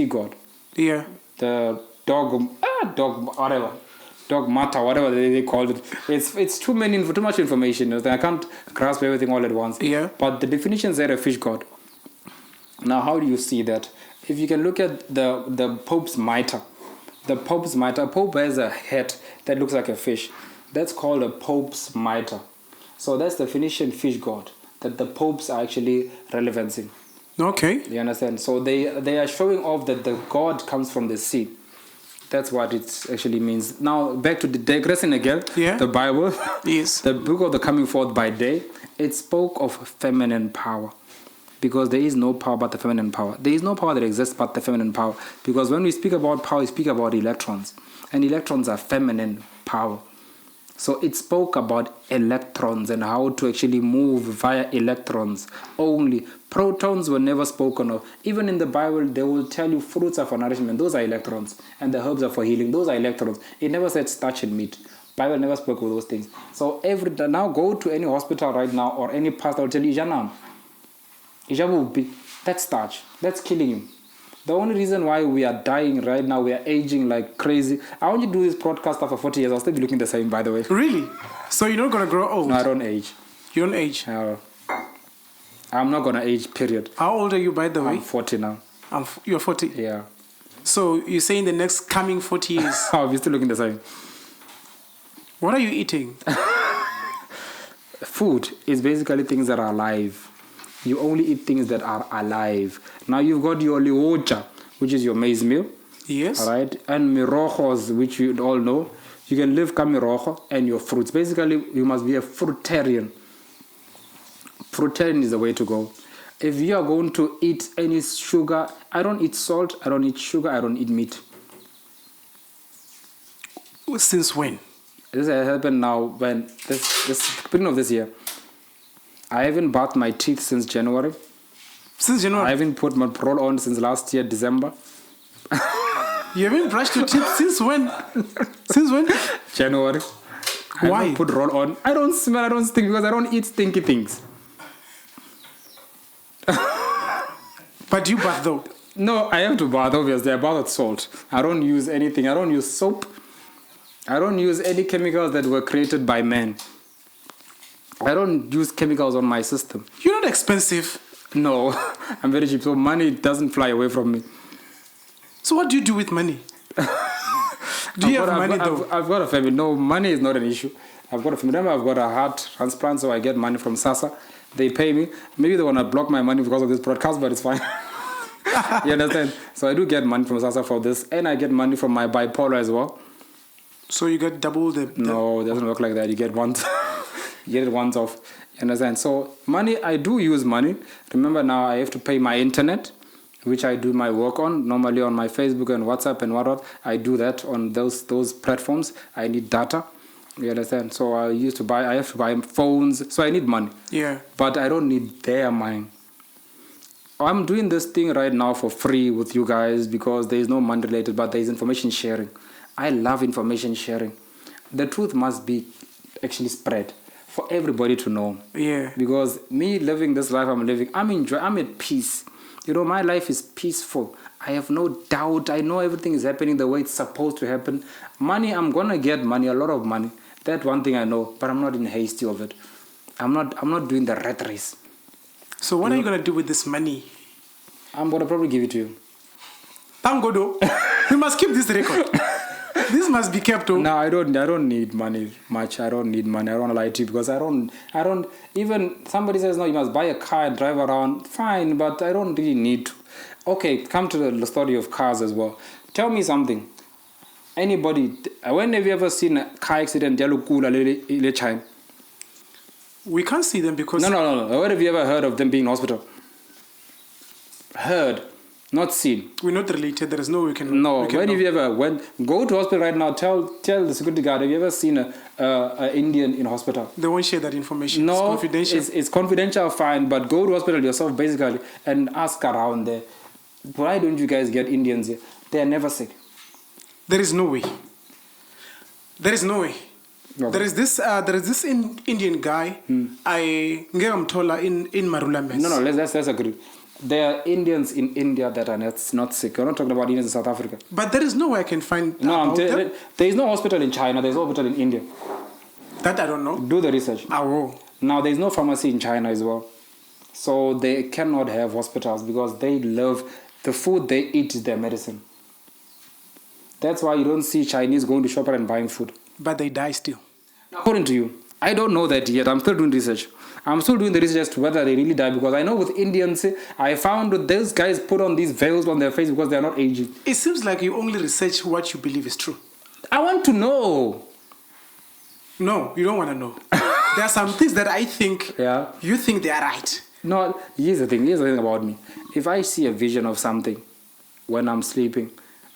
god. Yeah. The dog matter, whatever they called it. It's too much information. I can't grasp everything all at once. Yeah. But the definitions are a fish god. Now, how do you see that? If you can look at the Pope's mitre, a Pope has a head that looks like a fish. That's called a Pope's mitre. So that's the Phoenician fish god that the popes are actually relevancing. Okay. You understand? So they are showing off that the god comes from the sea. That's what it actually means. Now, back to the digressing again. Yeah. The Bible. Yes. The Book of the Coming Forth by Day. It spoke of feminine power. Because there is no power but the feminine power. There is no power that exists but the feminine power. Because when we speak about power, we speak about electrons. And electrons are feminine power. So it spoke about electrons and how to actually move via electrons only. Protons were never spoken of. Even in the Bible, they will tell you fruits are for nourishment. Those are electrons. And the herbs are for healing. Those are electrons. It never said starch and meat. Bible never spoke of those things. So now go to any hospital right now or any pastor will tell you, that's starch. That's killing you. The only reason why we are dying right now, we are aging like crazy. I want you to do this podcast after 40 years. I'll still be looking the same, by the way. Really? So you're not going to grow old? No, I don't age. You don't age? No. I'm not going to age, period. How old are you, by the way? I'm 40 now. You're 40? Yeah. So you're saying the next coming 40 years? I'll be still looking the same. What are you eating? Food is basically things that are alive. You only eat things that are alive. Now you've got your liwocha, which is your maize meal. Yes. All right. And mirojos, which you all know. You can live mirojo and your fruits. Basically, you must be a fruitarian. Fruitarian is the way to go. If you are going to eat any sugar, I don't eat salt, I don't eat sugar, I don't eat meat. Since when? This has happened now when this beginning of this year. I haven't bathed my teeth since January. Since January? I haven't put my roll on since last year, December. You haven't brushed your teeth since when? Since when? January. I Why? haven't put roll on. I don't smell, I don't stink because I don't eat stinky things. But you bath though? No, I have to bath, obviously. I bath with salt. I don't use anything. I don't use soap. I don't use any chemicals that were created by man. I don't use chemicals on my system. You're not expensive. No, I'm very cheap. So money doesn't fly away from me. So what do you do with money? Do you have money though? I've got a family. No, money is not an issue. I've got a family. Remember, I've got a heart transplant, so I get money from SASA. They pay me. Maybe they want to block my money because of this broadcast, but it's fine. You understand? So I do get money from SASA for this, and I get money from my bipolar as well. So you get double the... No, it doesn't work like that. You get once. You get it once off. You understand? So money, I do use money. Remember now I have to pay my internet, which I do my work on, normally on my Facebook and WhatsApp and whatnot. I do that on those platforms. I need data. You understand? So I have to buy phones. So I need money. Yeah. But I don't need their money. I'm doing this thing right now for free with you guys because there is no money related, but there is information sharing. I love information sharing. The truth must be actually spread for everybody to know. Yeah. Because me living this life I'm living, I'm at peace. You know, my life is peaceful. I have no doubt. I know everything is happening the way it's supposed to happen. Money, I'm gonna get money, a lot of money. That one thing I know, but I'm not in hasty of it. I'm not doing the rat race. So what are you gonna do with this money? I'm gonna probably give it to you. Thank God, though. We must keep this record. This must be kept. Oh. No, I don't need money much. I don't need money. I don't want to lie to you because I don't even somebody says no, you must buy a car and drive around. Fine, but I don't really need to. Okay, come to the story of cars as well. Tell me something. Anybody, when have you ever seen a car accident? We can't see them because... No. When have you ever heard of them being in hospital? Heard, not seen. We're not related. There is no way we can... No, we can when know. have you ever... Go to hospital right now, tell the security guard, have you ever seen a Indian in hospital? They won't share that information. No, it's confidential. It's confidential, fine, but go to hospital yourself, basically, and ask around there. Why don't you guys get Indians here? They are never sick. There is no way. There is no way. Okay. There is this Indian guy. I gave him tola in Marula Mess. No, let's agree. There are Indians in India that are not sick. We're not talking about Indians in South Africa. But there is no way I can find No, them. there is no hospital in China. There's no hospital in India. That I don't know. Do the research. I will. Now, there is no pharmacy in China as well. So they cannot have hospitals because they love the food they eat is their medicine. That's why you don't see Chinese going to shop and buying food. But they die still. According to you, I don't know that yet. I'm still doing research. I'm still doing the research as to whether they really die because I know with Indians, I found that those guys put on these veils on their face because they're not aging. It seems like you only research what you believe is true. I want to know. No, you don't want to know. There are some things that I think you think they are right. No, here's the thing about me. If I see a vision of something when I'm sleeping,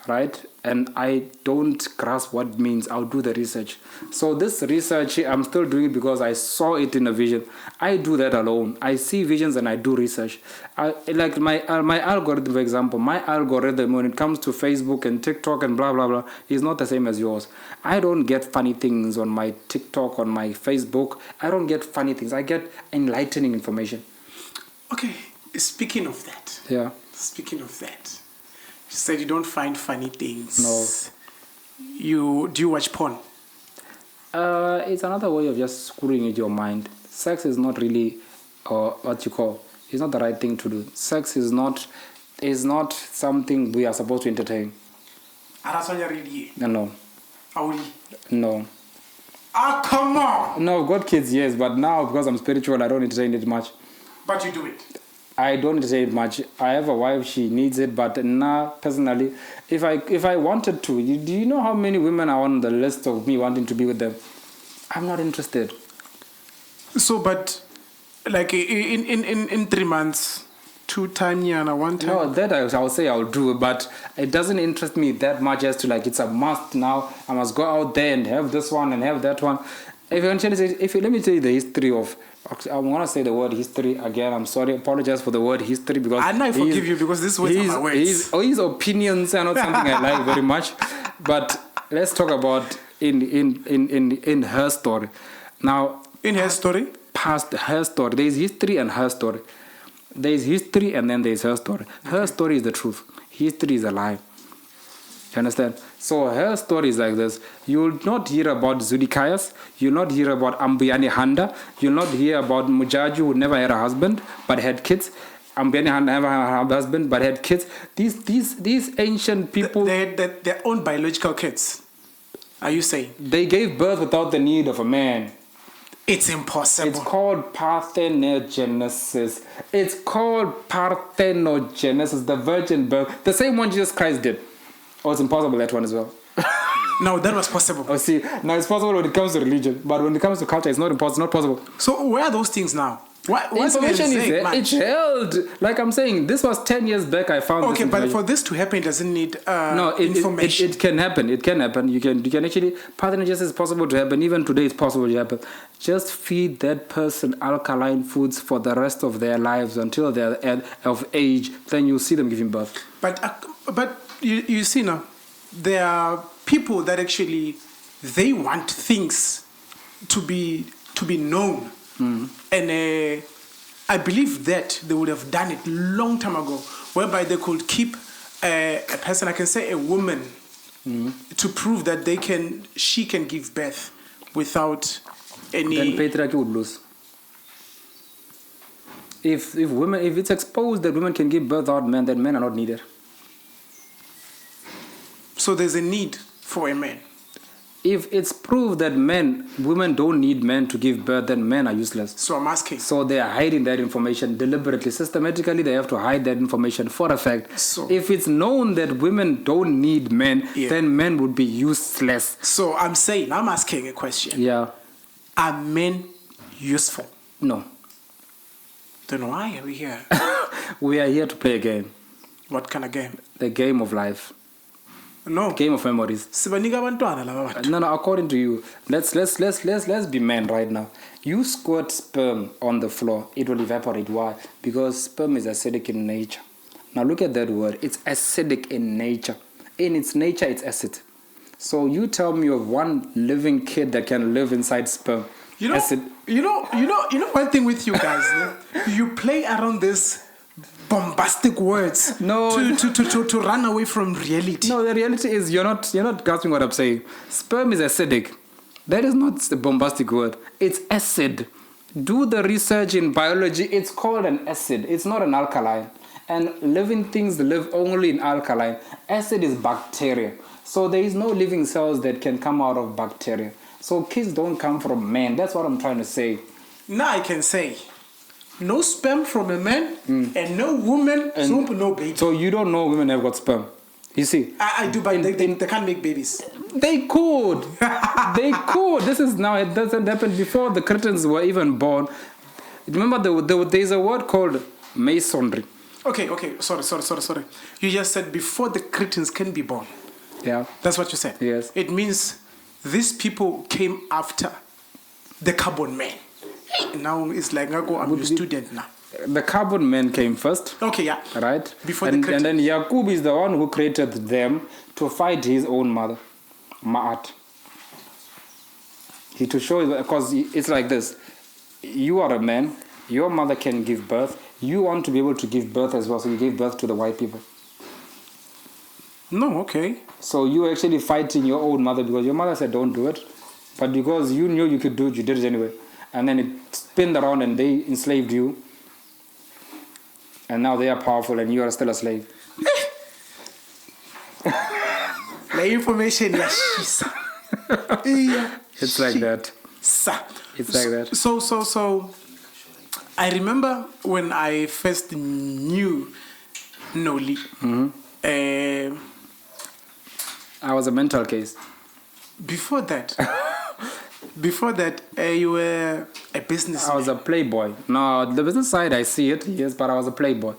right, and I don't grasp what it means, I'll do the research. So this research, I'm still doing it because I saw it in a vision. I do that alone. I see visions and I do research. Like my algorithm, for example, my algorithm when it comes to Facebook and TikTok and blah, blah, blah, is not the same as yours. I don't get funny things on my TikTok, on my Facebook. I don't get funny things. I get enlightening information. Okay, speaking of that. Yeah. Speaking of that. said you don't find funny things. No. Do you watch porn? It's another way of just screwing with your mind. Sex is not really it's not the right thing to do. Sex is not something we are supposed to entertain. No. No. Come on! No, I've got kids, yes, but now because I'm spiritual, I don't entertain it much. But you do it. I don't entertain it much. I have a wife, she needs it, but personally, if I wanted to, do you know how many women are on the list of me wanting to be with them? I'm not interested. So, but like in 3 months, 2 times, one time? No, that I'll say I'll do, but it doesn't interest me that much as to like it's a must now. I must go out there and have this one and have that one. Let me tell you the history of, I'm going to say the word history again. I'm sorry, apologize for the word history because I forgive you because this words are my words. His opinions are not something I like very much. But let's talk about in her story. Now, in her story? Past her story. There is history and her story. There is history and then there is her story. Her story is the truth. History is a lie. You understand? So her story is like this. You'll not hear about Zudikayas. You'll not hear about Ambuyani Handa. You'll not hear about Mujaju who never had a husband but had kids. Ambuyani Handa never had a husband but had kids. These ancient people... They had their own biological kids. Are you saying? They gave birth without the need of a man. It's impossible. It's called parthenogenesis. It's called parthenogenesis, the virgin birth. The same one Jesus Christ did. Oh, it's impossible, that one as well. No, that was possible. Oh, see, now it's possible when it comes to religion, but when it comes to culture, it's not impossible. Not possible. So where are those things now? Information is there. It's held. Like I'm saying, this was 10 years back. I found. Okay, but for this to happen, it doesn't need information. It can happen. It can happen. You can actually. Parthenogenesis is possible to happen. Even today, it's possible to happen. Just feed that person alkaline foods for the rest of their lives until they're of age. Then you'll see them giving birth. But you see now, there are people that actually they want things to be known. And I believe that they would have done it long time ago, whereby they could keep a person, I can say a woman, to prove that she can give birth without any. Then patriarchy would lose. If it's exposed that women can give birth without men, then men are not needed. So there's a need for a man. If it's proved that women don't need men to give birth, then men are useless. So I'm asking. So they are hiding that information deliberately, systematically. They have to hide that information for a fact. So if it's known that women don't need men, then men would be useless. So I'm asking a question. Yeah. Are men useful? No. Then why are we here? We are here to play a game. What kind of game? The game of life. No. Game of memories. No, according to you, let's be men right now. You squirt sperm on the floor, it will evaporate. Why? Because sperm is acidic in nature. Now look at that word. It's acidic in nature. In its nature, it's acid. So you tell me of one living kid that can live inside sperm. Acid. You know one thing with you guys, you play around this bombastic words to run away from reality. No, the reality is you're not grasping what I'm saying. Sperm is acidic. That is not a bombastic word. It's acid. Do the research in biology. It's called an acid. It's not an alkaline. And living things live only in alkaline. Acid is bacteria. So there is no living cells that can come out of bacteria. So kids don't come from men. That's what I'm trying to say. Now I can say no sperm from a man and no woman, no baby. So you don't know women have got sperm. You see? I do, but they can't make babies. They could. They could. This is now, it doesn't happen before the cretins were even born. Remember, there's a word called masonry. Okay. Sorry. You just said before the cretins can be born. Yeah. That's what you said. Yes. It means these people came after the carbon man. Now it's like I'm a student now. The carbon man came first. Okay, yeah. Right? Before and then Yakub is the one who created them to fight his own mother, Ma'at. To show, because it's like this. You are a man. Your mother can give birth. You want to be able to give birth as well, so you give birth to the white people. No, okay. So you were actually fighting your own mother because your mother said don't do it. But because you knew you could do it, you did it anyway. And then it spun around and they enslaved you. And now they are powerful and you are still a slave. The information, yes. It's like that. It's like that. So, I remember when I first knew Nolly. I was a mental case. Before that, you were a businessman. I was a playboy. No, the business side I see it, yes, but I was a playboy.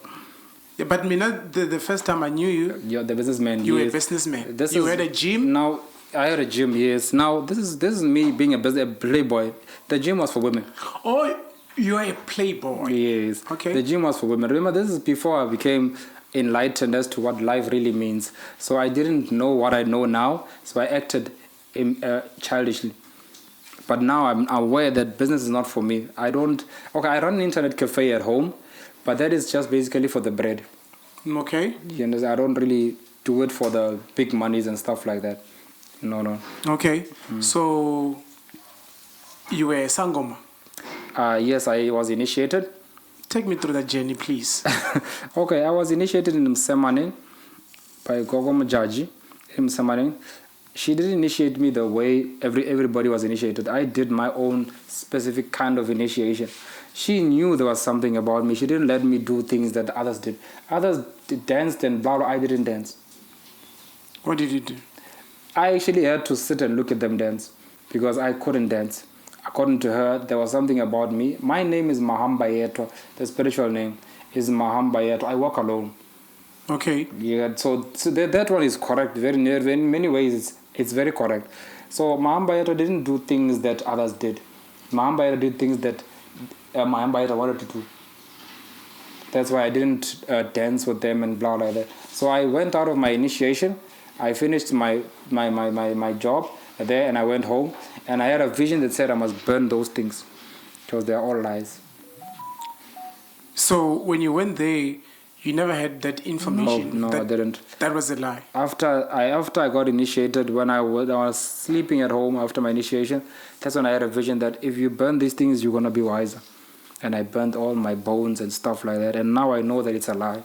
Yeah, but the first time I knew you, You're the businessman. you were a yes. businessman. This You is- had a gym. Now I had a gym. Yes. Now this is me being a playboy. The gym was for women. Oh, you are a playboy. Yes. Okay. The gym was for women. Remember, this is before I became enlightened as to what life really means. So I didn't know what I know now. So I acted childishly. But now I'm aware that business is not for me. I run an internet cafe at home, but that is just basically for the bread. Okay. You understand? I don't really do it for the big monies and stuff like that. No. Okay. So you were a Sangoma. Yes, I was initiated. Take me through that journey, please. Okay, I was initiated in Msemaning by Gogo Majaji in Msemaning. She didn't initiate me the way everybody was initiated. I did my own specific kind of initiation. She knew there was something about me. She didn't let me do things that others did. Others danced and blah, blah. I didn't dance. What did you do? I actually had to sit and look at them dance because I couldn't dance. According to her, there was something about me. My name is Mahambayeto. The spiritual name is Mahambayeto. I walk alone. Okay. Yeah, so that one is correct. Very near. In many ways, it's very correct. So Mahambayeto didn't do things that others did. Mahambayeto did things that Mahambayeto wanted to do. That's why I didn't dance with them and blah like that. So I went out of my initiation. I finished my job there and I went home and I had a vision that said I must burn those things because they are all lies. So when you went there, you never had that information. No, I didn't. That was a lie. After I got initiated, when I was sleeping at home after my initiation, that's when I had a vision that if you burn these things, you're gonna be wiser. And I burned all my bones and stuff like that. And now I know that it's a lie.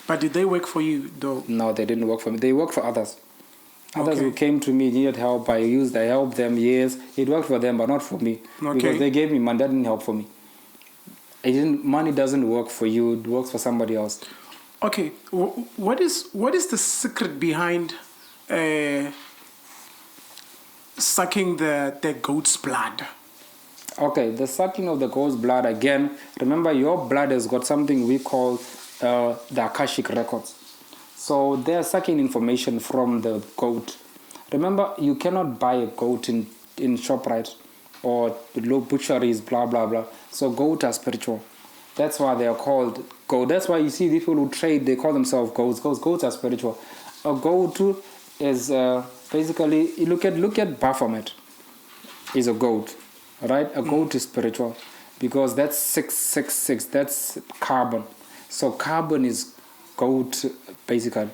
But did they work for you, though? No, they didn't work for me. They worked for others. Others Okay. who came to me needed help. I helped them. Yes, it worked for them, but not for me. Okay. Because they gave me money. That didn't help for me. Money doesn't work for you. It works for somebody else. Okay. What is the secret behind sucking the goat's blood? Okay, the sucking of the goat's blood, again, remember your blood has got something we call the Akashic records. So they are sucking information from the goat. Remember, you cannot buy a goat in ShopRite or low butcheries, blah, blah, blah. So goat are spiritual. That's why they are called goat. That's why you see people who trade, they call themselves goats. Goats are spiritual. A goat is basically, look at Baphomet, is a goat. Right? A goat is spiritual because that's 666. That's carbon. So carbon is goat basically.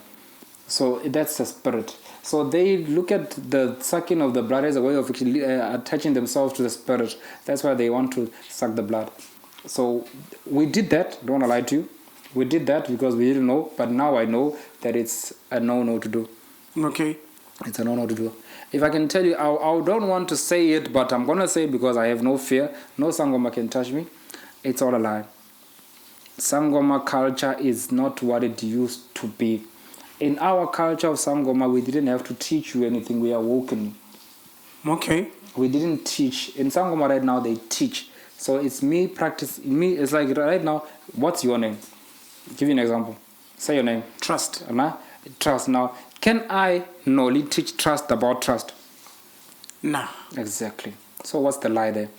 So that's a spirit. So they look at the sucking of the blood as a way of actually, attaching themselves to the spirit. That's why they want to suck the blood. So we did that. Don't want to lie to you. We did that because we didn't know. But now I know that it's a no to do. Okay. It's a no to do. If I can tell you, I don't want to say it, but I'm going to say it because I have no fear. No Sangoma can touch me. It's all a lie. Sangoma culture is not what it used to be. In our culture of Sangoma, we didn't have to teach you anything. We are woken. Okay. We didn't teach. In Sangoma right now, they teach. So it's me practicing. It's like right now, what's your name? Give you an example. Say your name. Trust. Trust. Now, can I, Nolly, teach trust about trust? Nah. Exactly. So what's the lie there?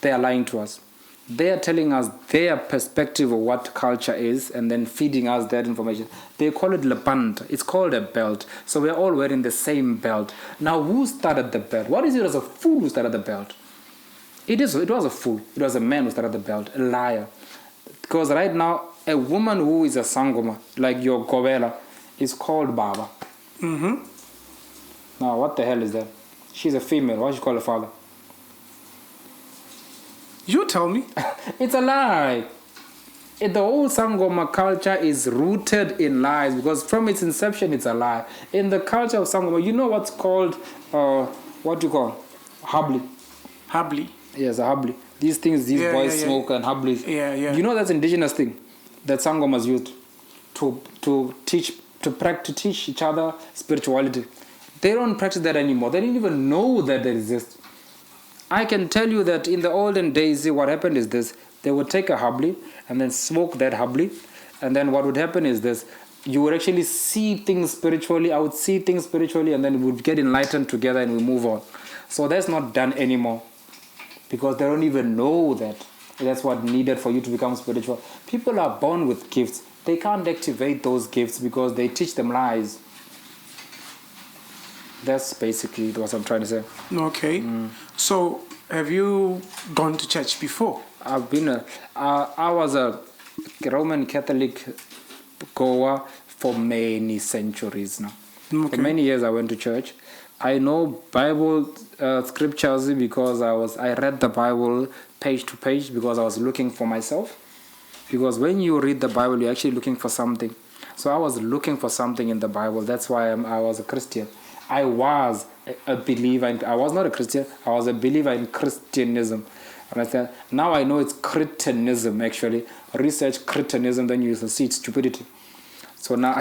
They are lying to us. They are telling us their perspective of what culture is and then feeding us that information. They call it lepant. It's called a belt. So we're all wearing the same belt. Now, who started the belt? What is it as a fool who started the belt? It was a fool. It was a man who started the belt, a liar. Because right now, a woman who is a Sangoma, like your Govela, is called Baba. Mm-hmm. Now, what the hell is that? She's a female. Why should you call her father? You tell me. It's a lie. The whole Sangoma culture is rooted in lies because from its inception, it's a lie. In the culture of Sangoma, you know what's called, what do you call? Habli. Habli. Yes, a habli. These things, these boys smoke and hablis. Yeah, yeah. You know that's indigenous thing that Sangomas used to teach each other spirituality. They don't practice that anymore. They didn't even know that they exist. I can tell you that in the olden days, what happened is this. They would take a habli and then smoke that habli. And then what would happen is this. You would actually see things spiritually. I would see things spiritually and then we would get enlightened together and we move on. So that's not done anymore because they don't even know that. That's what needed for you to become spiritual. People are born with gifts. They can't activate those gifts because they teach them lies. That's basically what I'm trying to say. Okay. So, have you gone to church before? I've been I was a Roman Catholic goer for many centuries now. Okay. For many years I went to church. I know Bible scriptures because I read the Bible page to page because I was looking for myself. Because when you read the Bible, you're actually looking for something. So I was looking for something in the Bible. That's why I was a Christian. I was a believer. I was not a Christian. I was a believer in Christianism. Understand? Now I know it's Cretinism, actually. Research Cretinism, then you see it's stupidity. So now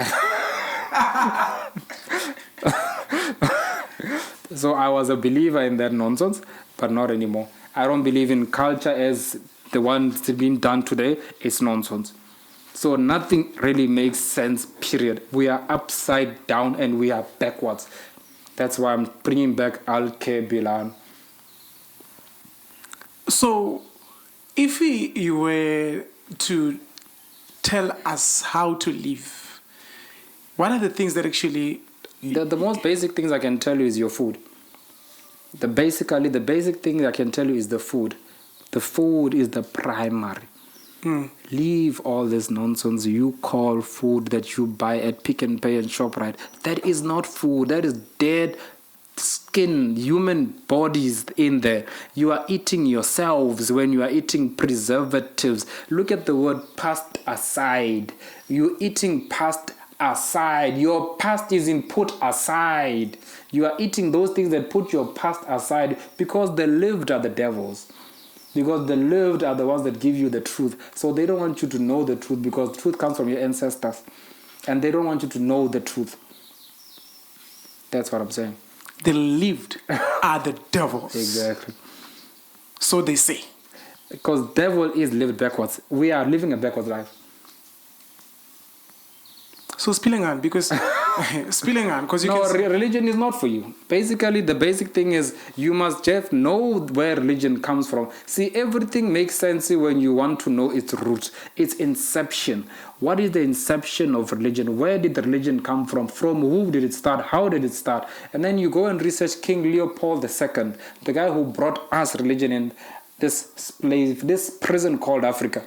so I was a believer in that nonsense, but not anymore. I don't believe in culture as the one that's being done today. It's nonsense. So nothing really makes sense, period. We are upside down and we are backwards. That's why I'm bringing back Al-Kebilan. So, if you were to tell us how to live, what are the things that actually... The most basic things I can tell you is your food. The basic thing I can tell you is the food. The food is the primary. Leave all this nonsense you call food that you buy at Pick and Pay and ShopRite. That is not food. That is dead skin, human bodies in there. You are eating yourselves when you are eating preservatives. Look at the word past aside. You're eating past aside. Your past isn't put aside. You are eating those things that put your past aside because the lived are the devils. Because the lived are the ones that give you the truth. So they don't want you to know the truth because truth comes from your ancestors. And they don't want you to know the truth. That's what I'm saying. The lived are the devils. Exactly. So they say. Because devil is lived backwards. We are living a backwards life. So spilling on because you no, can see, religion is not for you. Basically, the basic thing is you must just know where religion comes from. See, everything makes sense when you want to know its roots, its inception. What is the inception of religion? Where did the religion come from? From who did it start? How did it start? And then you go and research King Leopold II, the guy who brought us religion in this prison called Africa.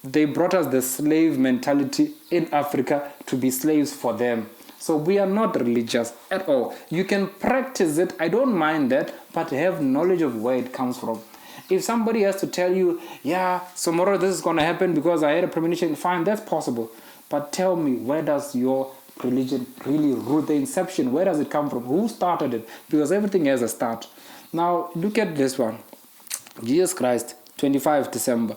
They brought us the slave mentality in Africa to be slaves for them. So we are not religious at all. You can practice it, I don't mind that, but have knowledge of where it comes from. If somebody has to tell you, yeah, tomorrow this is going to happen because I had a premonition, fine, that's possible. But tell me, where does your religion really root, the inception? Where does it come from? Who started it? Because everything has a start. Now, look at this one. Jesus Christ, 25 December.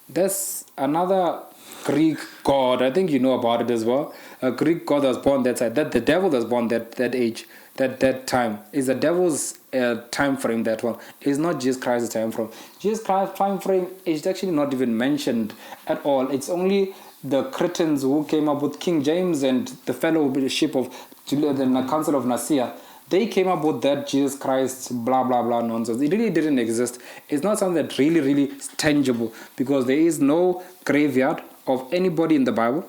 There's another Greek god, I think you know about it as well. A Greek god that was born that side. That the devil that was born that age, that time. Is the devil's time frame, that one. It's not Jesus Christ's time frame. Jesus Christ's time frame is actually not even mentioned at all. It's only the Cretans who came up with King James and the fellowship of the Council of Nicaea. They came up with that Jesus Christ blah blah blah nonsense. It really didn't exist. It's not something that really is tangible because there is no graveyard of anybody in the Bible.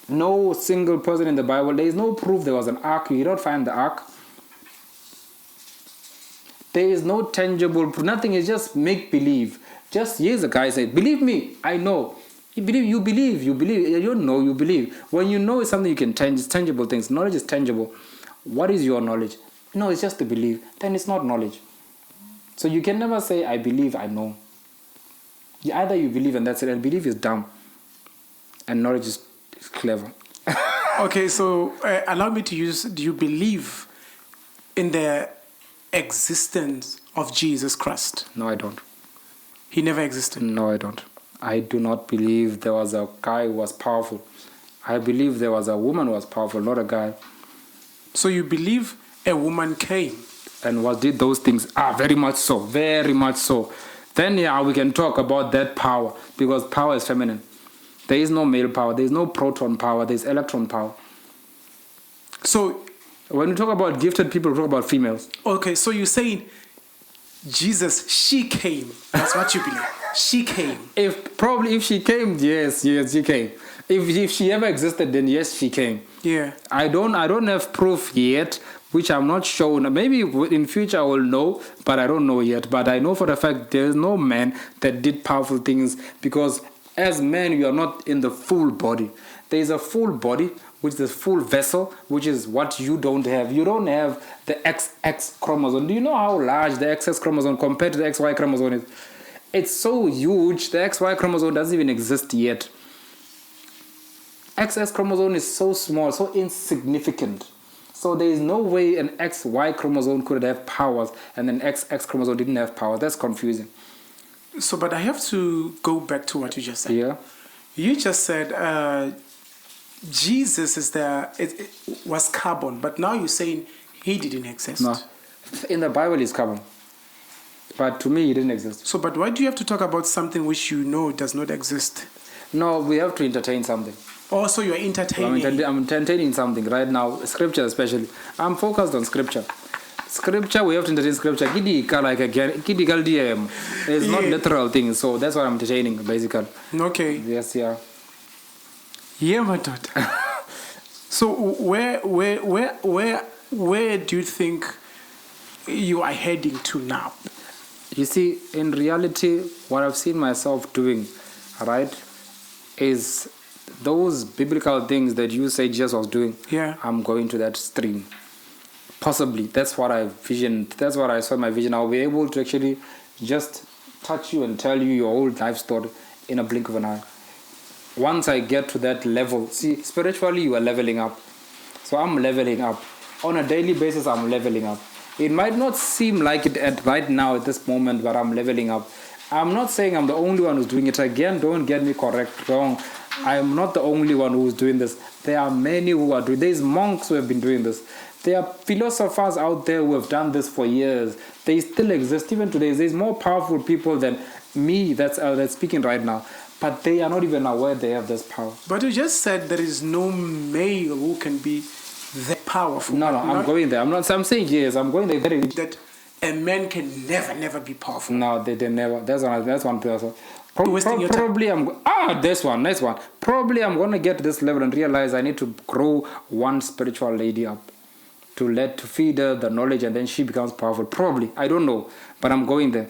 No single person in the Bible. There is no proof there was an ark. You don't find the ark. There is no tangible proof. Nothing is just make believe. Just here's a guy said, believe me, I know. You believe. You don't know, you believe. When you know it's something you can change, it's tangible things. Knowledge is tangible. What is your knowledge? No, it's just to believe. Then it's not knowledge. So you can never say, I believe, I know. Either you believe and that's it, and belief is dumb. And knowledge is clever. Okay, so allow me to use, do you believe in the existence of Jesus Christ? No, I don't. He never existed? No, I don't. I do not believe there was a guy who was powerful. I believe there was a woman who was powerful, not a guy. So you believe a woman came? And did those things? Very much so. Very much so. Then we can talk about that power, because power is feminine. There is no male power. There is no proton power. There is electron power. So when we talk about gifted people, we talk about females. Okay, so you're saying Jesus, she came. That's what you believe. She came. If she came, yes, she came. If she ever existed, then yes, she came. Yeah. I don't have proof yet, which I'm not shown. Maybe in future I will know, but I don't know yet. But I know for the fact there is no man that did powerful things, because as men we are not in the full body. There is a full body, which is a full vessel, which is what you don't have. You don't have the XX chromosome. Do you know how large the XX chromosome compared to the XY chromosome is? It's so huge, the XY chromosome doesn't even exist yet. XX chromosome is so small, so insignificant. So there is no way an XY chromosome could have powers and an XX chromosome didn't have power. That's confusing. So, but I have to go back to what you just said. Yeah. You just said Jesus was carbon, but now you're saying he didn't exist. No. In the Bible, he's carbon. But to me, he didn't exist. So, but why do you have to talk about something which you know does not exist? No, we have to entertain something. Also, you're entertaining. I'm entertaining something right now, scripture especially. I'm focused on scripture. Scripture, we have to entertain scripture. It's not literal things, so that's what I'm entertaining, basically. Okay. Yes, yeah. Yeah, my daughter. So where do you think you are heading to now? You see, in reality, what I've seen myself doing, right, is those biblical things that you say Jesus was doing. Yeah. I'm going to that stream. Possibly. That's what I visioned. That's what I saw in my vision. I'll be able to actually just touch you and tell you your whole life story in a blink of an eye. Once I get to that level, see, spiritually you are leveling up. So I'm leveling up. On a daily basis, I'm leveling up. It might not seem like it right now at this moment, but I'm leveling up. I'm not saying I'm the only one who's doing it. Again, don't get me wrong. I'm not the only one who's doing this. There are many who are doing this. There's monks who have been doing this. There are philosophers out there who have done this for years. They still exist even today. There's more powerful people than me that's speaking right now. But they are not even aware they have this power. But you just said there is no male who can be that powerful. No, I'm going there. I'm saying yes, I'm going there. That a man can never be powerful. No, they never. That's one person. Probably this one, nice one. Probably I'm gonna get to this level and realize I need to grow one spiritual lady up to feed her the knowledge, and then she becomes powerful. Probably, I don't know, but I'm going there.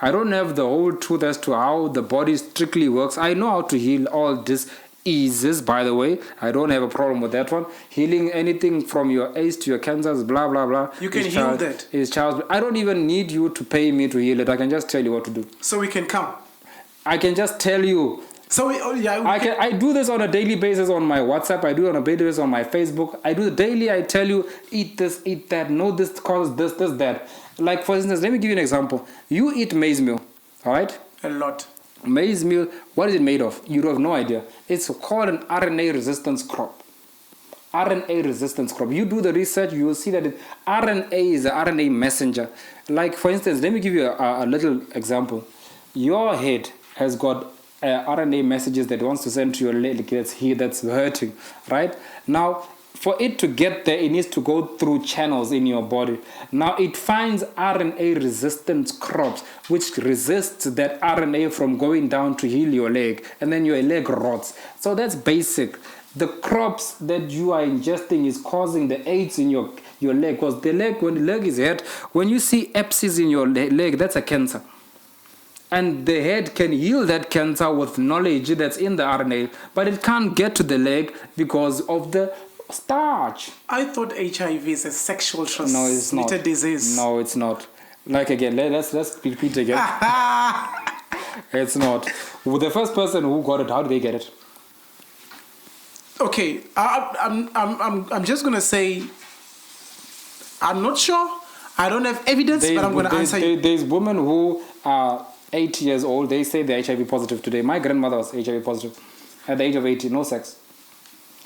I don't have the whole truth as to how the body strictly works. I know how to heal all diseases, by the way. I don't have a problem with that one. Healing anything from your AIDS to your cancers, blah, blah, blah. You can heal that. I don't even need you to pay me to heal it. I can just tell you what to do. So we can come. I can just tell you. So I do this on a daily basis on my WhatsApp. I do it on a daily basis on my Facebook. I do it daily. I tell you, eat this, eat that. No, this causes this, that. Like, for instance, let me give you an example. You eat maize meal, all right? A lot. Maize meal, what is it made of? You have no idea. It's called an RNA resistance crop. RNA resistance crop. You do the research, you will see that RNA is an RNA messenger. Like, for instance, let me give you a little example. Your head has got RNA messages that it wants to send to your leg that's hurting, right? Now, for it to get there, it needs to go through channels in your body. Now, it finds RNA resistance crops, which resists that RNA from going down to heal your leg, and then your leg rots. So that's basic. The crops that you are ingesting is causing the AIDS in your leg, because when the leg is hurt, when you see abscess in your leg, that's a cancer. And the head can heal that cancer with knowledge that's in the RNA, but it can't get to the leg because of the starch. I thought HIV is a sexual No, it's not. transmitted disease. No, it's not. Like again, let's repeat again. It's not. With the first person who got it, how did they get it? Okay, I'm just gonna say I'm not sure. I don't have evidence, but I'm gonna answer you. There's women who are 80 years old. They say they're HIV positive today. My grandmother was HIV positive at the age of 80. No sex.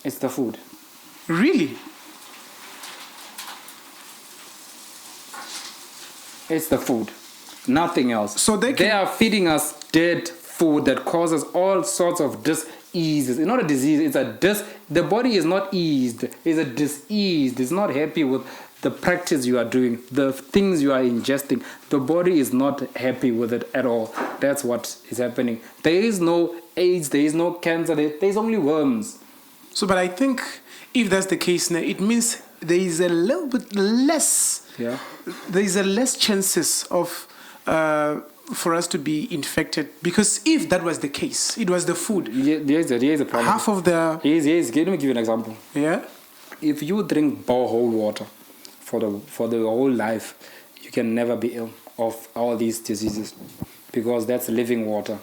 It's the food. Really? It's the food. Nothing else. So they are feeding us dead food that causes all sorts of diseases. It's not a disease. It's the body is not eased. It's a disease. It's not happy with the practice you are doing, the things you are ingesting. The body is not happy with it at all. That's what is happening. There is no AIDS. There is no cancer. There's only worms. So, but I think if that's the case now, it means there is a little bit less. Yeah. There is a less chances of for us to be infected, because if that was the case, it was the food. Here's a problem. Half of the. Let me give you an example. Yeah. If you drink borehole water for the whole life, you can never be ill of all these diseases, because that's living water.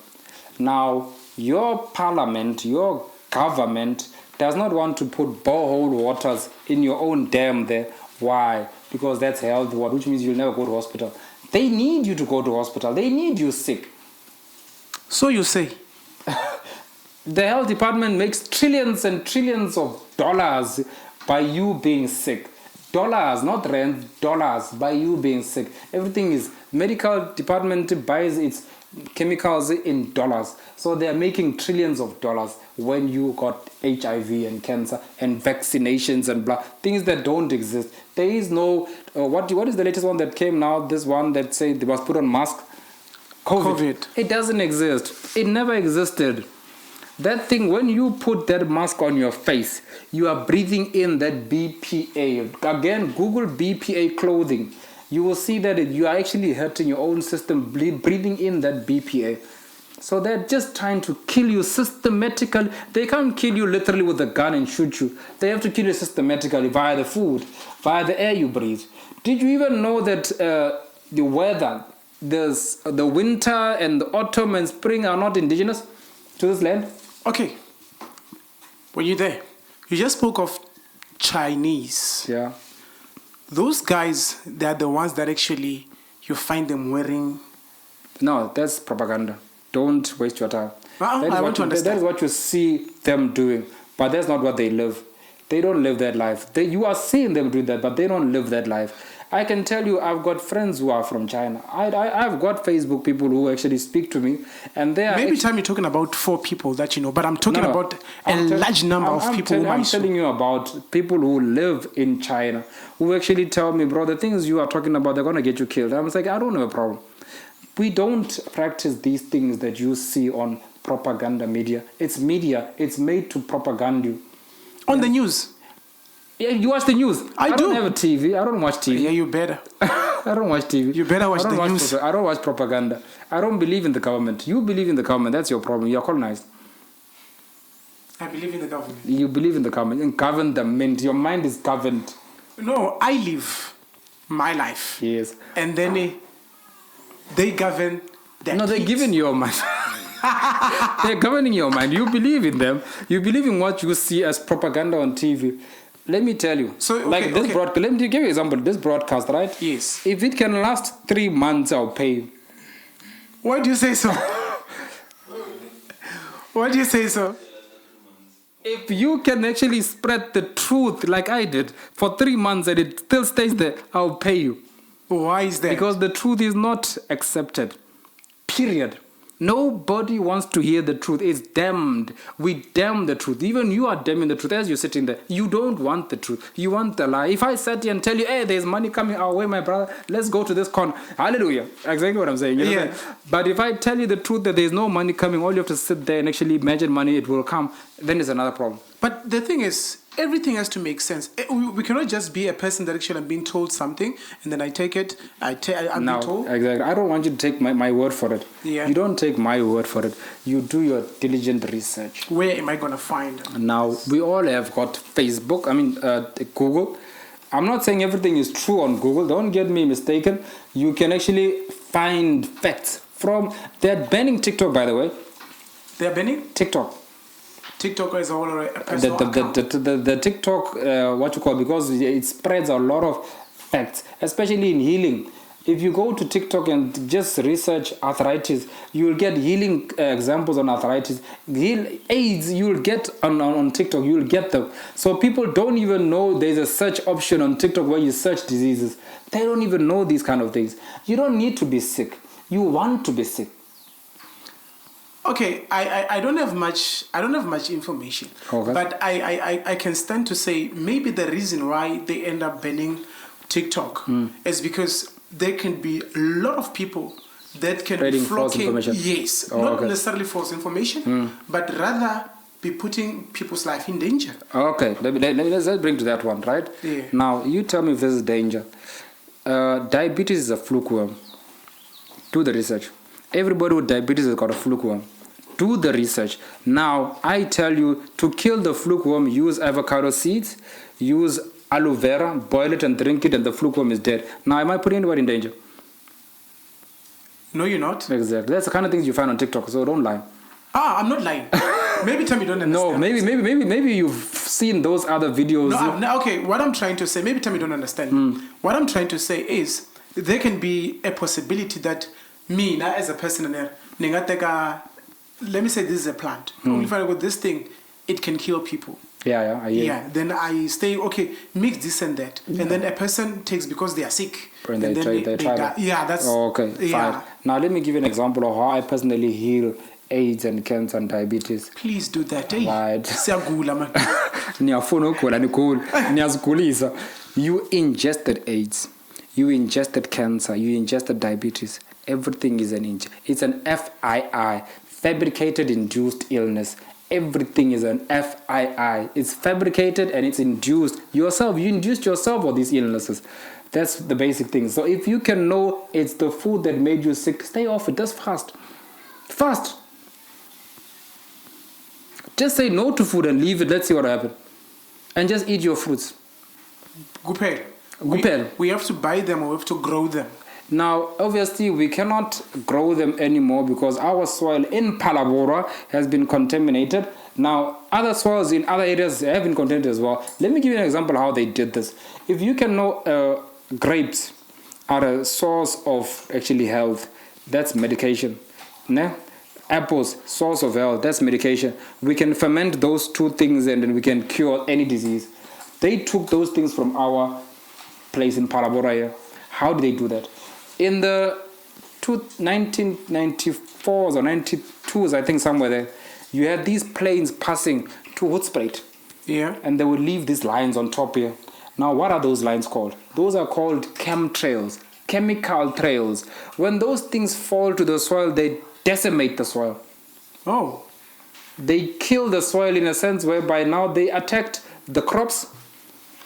Now, your parliament, your government does not want to put borehole waters in your own dam there. Why? Because that's health water, which means you'll never go to hospital. They need you to go to hospital. They need you sick. So you say? The health department makes trillions and trillions of dollars by you being sick. Dollars, not rent, dollars by you being sick. Everything is medical department buys its chemicals in dollars. So they are making trillions of dollars when you got HIV and cancer and vaccinations and blah, things that don't exist. There is no, what is the latest one that came now? This one that said they must put on mask? COVID. It doesn't exist. It never existed. That thing, when you put that mask on your face, you are breathing in that BPA. Again, Google BPA clothing. You will see that you are actually hurting your own system, breathing in that BPA. So they're just trying to kill you systematically. They can't kill you literally with a gun and shoot you. They have to kill you systematically via the food, via the air you breathe. Did you even know that the weather, the winter and the autumn and spring are not indigenous to this land? Okay. When you're there, you just spoke of Chinese. Yeah. Those guys, they're the ones that actually you find them wearing. No, that's propaganda. Don't waste your time. I want to understand. That is what you see them doing, but that's not what they live. They don't live that life. You are seeing them do that, but they don't live that life. I can tell you, I've got friends who are from China. I've got Facebook people who actually speak to me, and they are. Maybe time you're talking about 4 people that you know, but I'm talking about a large number of people. I'm telling you about people who live in China who actually tell me, bro, the things you are talking about, they're gonna get you killed. I was like, I don't have a problem. We don't practice these things that you see on propaganda media. It's media. It's made to propaganda you. On the news. Yeah, you watch the news. I don't have a TV. I don't watch TV. Yeah, you better. I don't watch TV. You better watch the news. I don't watch propaganda. I don't believe in the government. You believe in the government. That's your problem. You're colonized. I believe in the government. You believe in the government. And government. Your mind is governed. No, I live my life. Yes. And then they govern their No, they're kids. giving your mind. They're governing your mind. You believe in them. You believe in what you see as propaganda on TV. Let me tell you. So, like this broadcast. Let me give you an example. This broadcast, right? Yes. If it can last 3 months, I'll pay you. Why do you say so? Why do you say so? If you can actually spread the truth like I did for 3 months and it still stays there, I'll pay you. Why is that? Because the truth is not accepted. Period. Nobody wants to hear the truth. It's damned. We damn the truth. Even you are damning the truth as you're sitting there. You don't want the truth. You want the lie. If I sat here and tell you, hey, there's money coming our way, my brother, let's go to this corner. Hallelujah. Exactly what I'm saying. You know Yeah. that? But if I tell you the truth that there's no money coming, all you have to sit there and actually imagine money, it will come, then it's another problem. But the thing is, everything has to make sense. We cannot just be a person that actually I'm being told something and then I take it. I'm being told. Exactly. I don't want you to take my word for it. Yeah. You don't take my word for it. You do your diligent research. Where am I going to find? Now, we all have got Facebook, Google. I'm not saying everything is true on Google. Don't get me mistaken. You can actually find facts from... They're banning TikTok, by the way. They're banning? TikTok. TikTok is all a personal account. The TikTok, because it spreads a lot of facts, especially in healing. If you go to TikTok and just research arthritis, you will get healing examples on arthritis. AIDS, you will get on TikTok, you will get them. So people don't even know there's a search option on TikTok where you search diseases. They don't even know these kind of things. You don't need to be sick. You want to be sick. Okay, I don't have much information, Okay. but I can stand to say maybe the reason why they end up banning TikTok is because there can be a lot of people that can Spreading be false flocking. information. Yes, Oh, not okay. necessarily false information, but rather be putting people's life in danger. Okay, let's bring to that one, right? Yeah. Now, you tell me if this is danger. Diabetes is a fluke worm. Do the research. Everybody with diabetes has got a fluke worm. Do the research. Now, I tell you, to kill the fluke worm, use avocado seeds, use aloe vera, boil it and drink it, and the fluke worm is dead. Now, am I putting anybody in danger? No, you're not. Exactly. That's the kind of things you find on TikTok, so don't lie. I'm not lying. Maybe tell me you don't understand. No, maybe you've seen those other videos. Okay, what I'm trying to say, maybe tell me you don't understand. What I'm trying to say is there can be a possibility that me, now as a person, let me say this is a plant. Only if I got this thing, it can kill people. Yeah, Yeah, then I stay, okay, mix this and that. And then a person takes because they are sick. And then they try die. Yeah, that's... Oh, okay, yeah. fine. Now, let me give you an example of how I personally heal AIDS and cancer and diabetes. Please do that. Hey. Right. Siyagula, man. You ingested AIDS. You ingested cancer. You ingested diabetes. Everything is it's an FII, fabricated induced illness. Everything is an FII. It's fabricated and it's induced. You induced yourself with these illnesses. That's the basic thing. So if you can know it's the food that made you sick, stay off it. Just fast. Fast. Just say no to food and leave it. Let's see what happens. And just eat your fruits. Gupel. Gupel. We have to buy them or we have to grow them. Now, obviously, we cannot grow them anymore because our soil in Phalaborwa has been contaminated. Now, other soils in other areas have been contaminated as well. Let me give you an example of how they did this. If you can know grapes are a source of actually health, that's medication. Nah? Apples, source of health, that's medication. We can ferment those two things and then we can cure any disease. They took those things from our place in Phalaborwa here. How did they do that? In the 1994s or 92s, I think somewhere there, you had these planes passing to Hoedspruit. Yeah. And they would leave these lines on top here. Now, what are those lines called? Those are called chemtrails, chemical trails. When those things fall to the soil, they decimate the soil. Oh. They kill the soil in a sense whereby now they attacked the crops.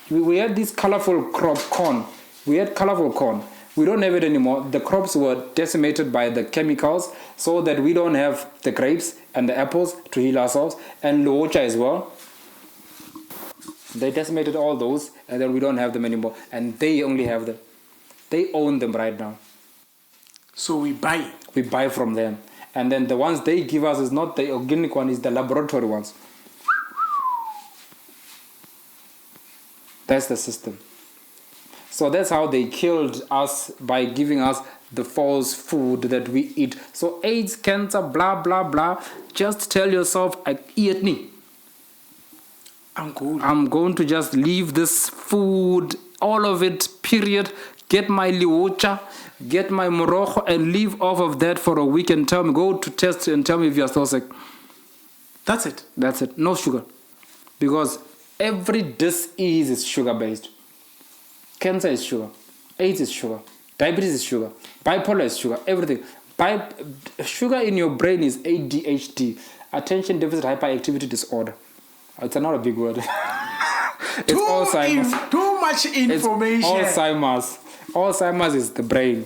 We had this colorful corn. We had colorful corn. We don't have it anymore. The crops were decimated by the chemicals so that we don't have the grapes and the apples to heal ourselves, and luocha as well. They decimated all those and then we don't have them anymore, and they only have them. They own them right now. So we buy. We buy from them, and then the ones they give us is not the organic one, it's the laboratory ones. That's the system. So that's how they killed us, by giving us the false food that we eat. So AIDS, cancer, blah, blah, blah. Just tell yourself, I eat me. I'm good. I'm going to just leave this food, all of it, period. Get my liuocha, get my morojo, and leave off of that for a week and go to test and tell me if you're still sick. That's it. That's it. No sugar. Because every disease is sugar-based. Cancer is sugar. AIDS is sugar. Diabetes is sugar. Bipolar is sugar. Everything. Sugar in your brain is ADHD. Attention Deficit Hyperactivity Disorder. It's not a big word. It's Alzheimer's. Too much information. It's Alzheimer's. Alzheimer's is the brain.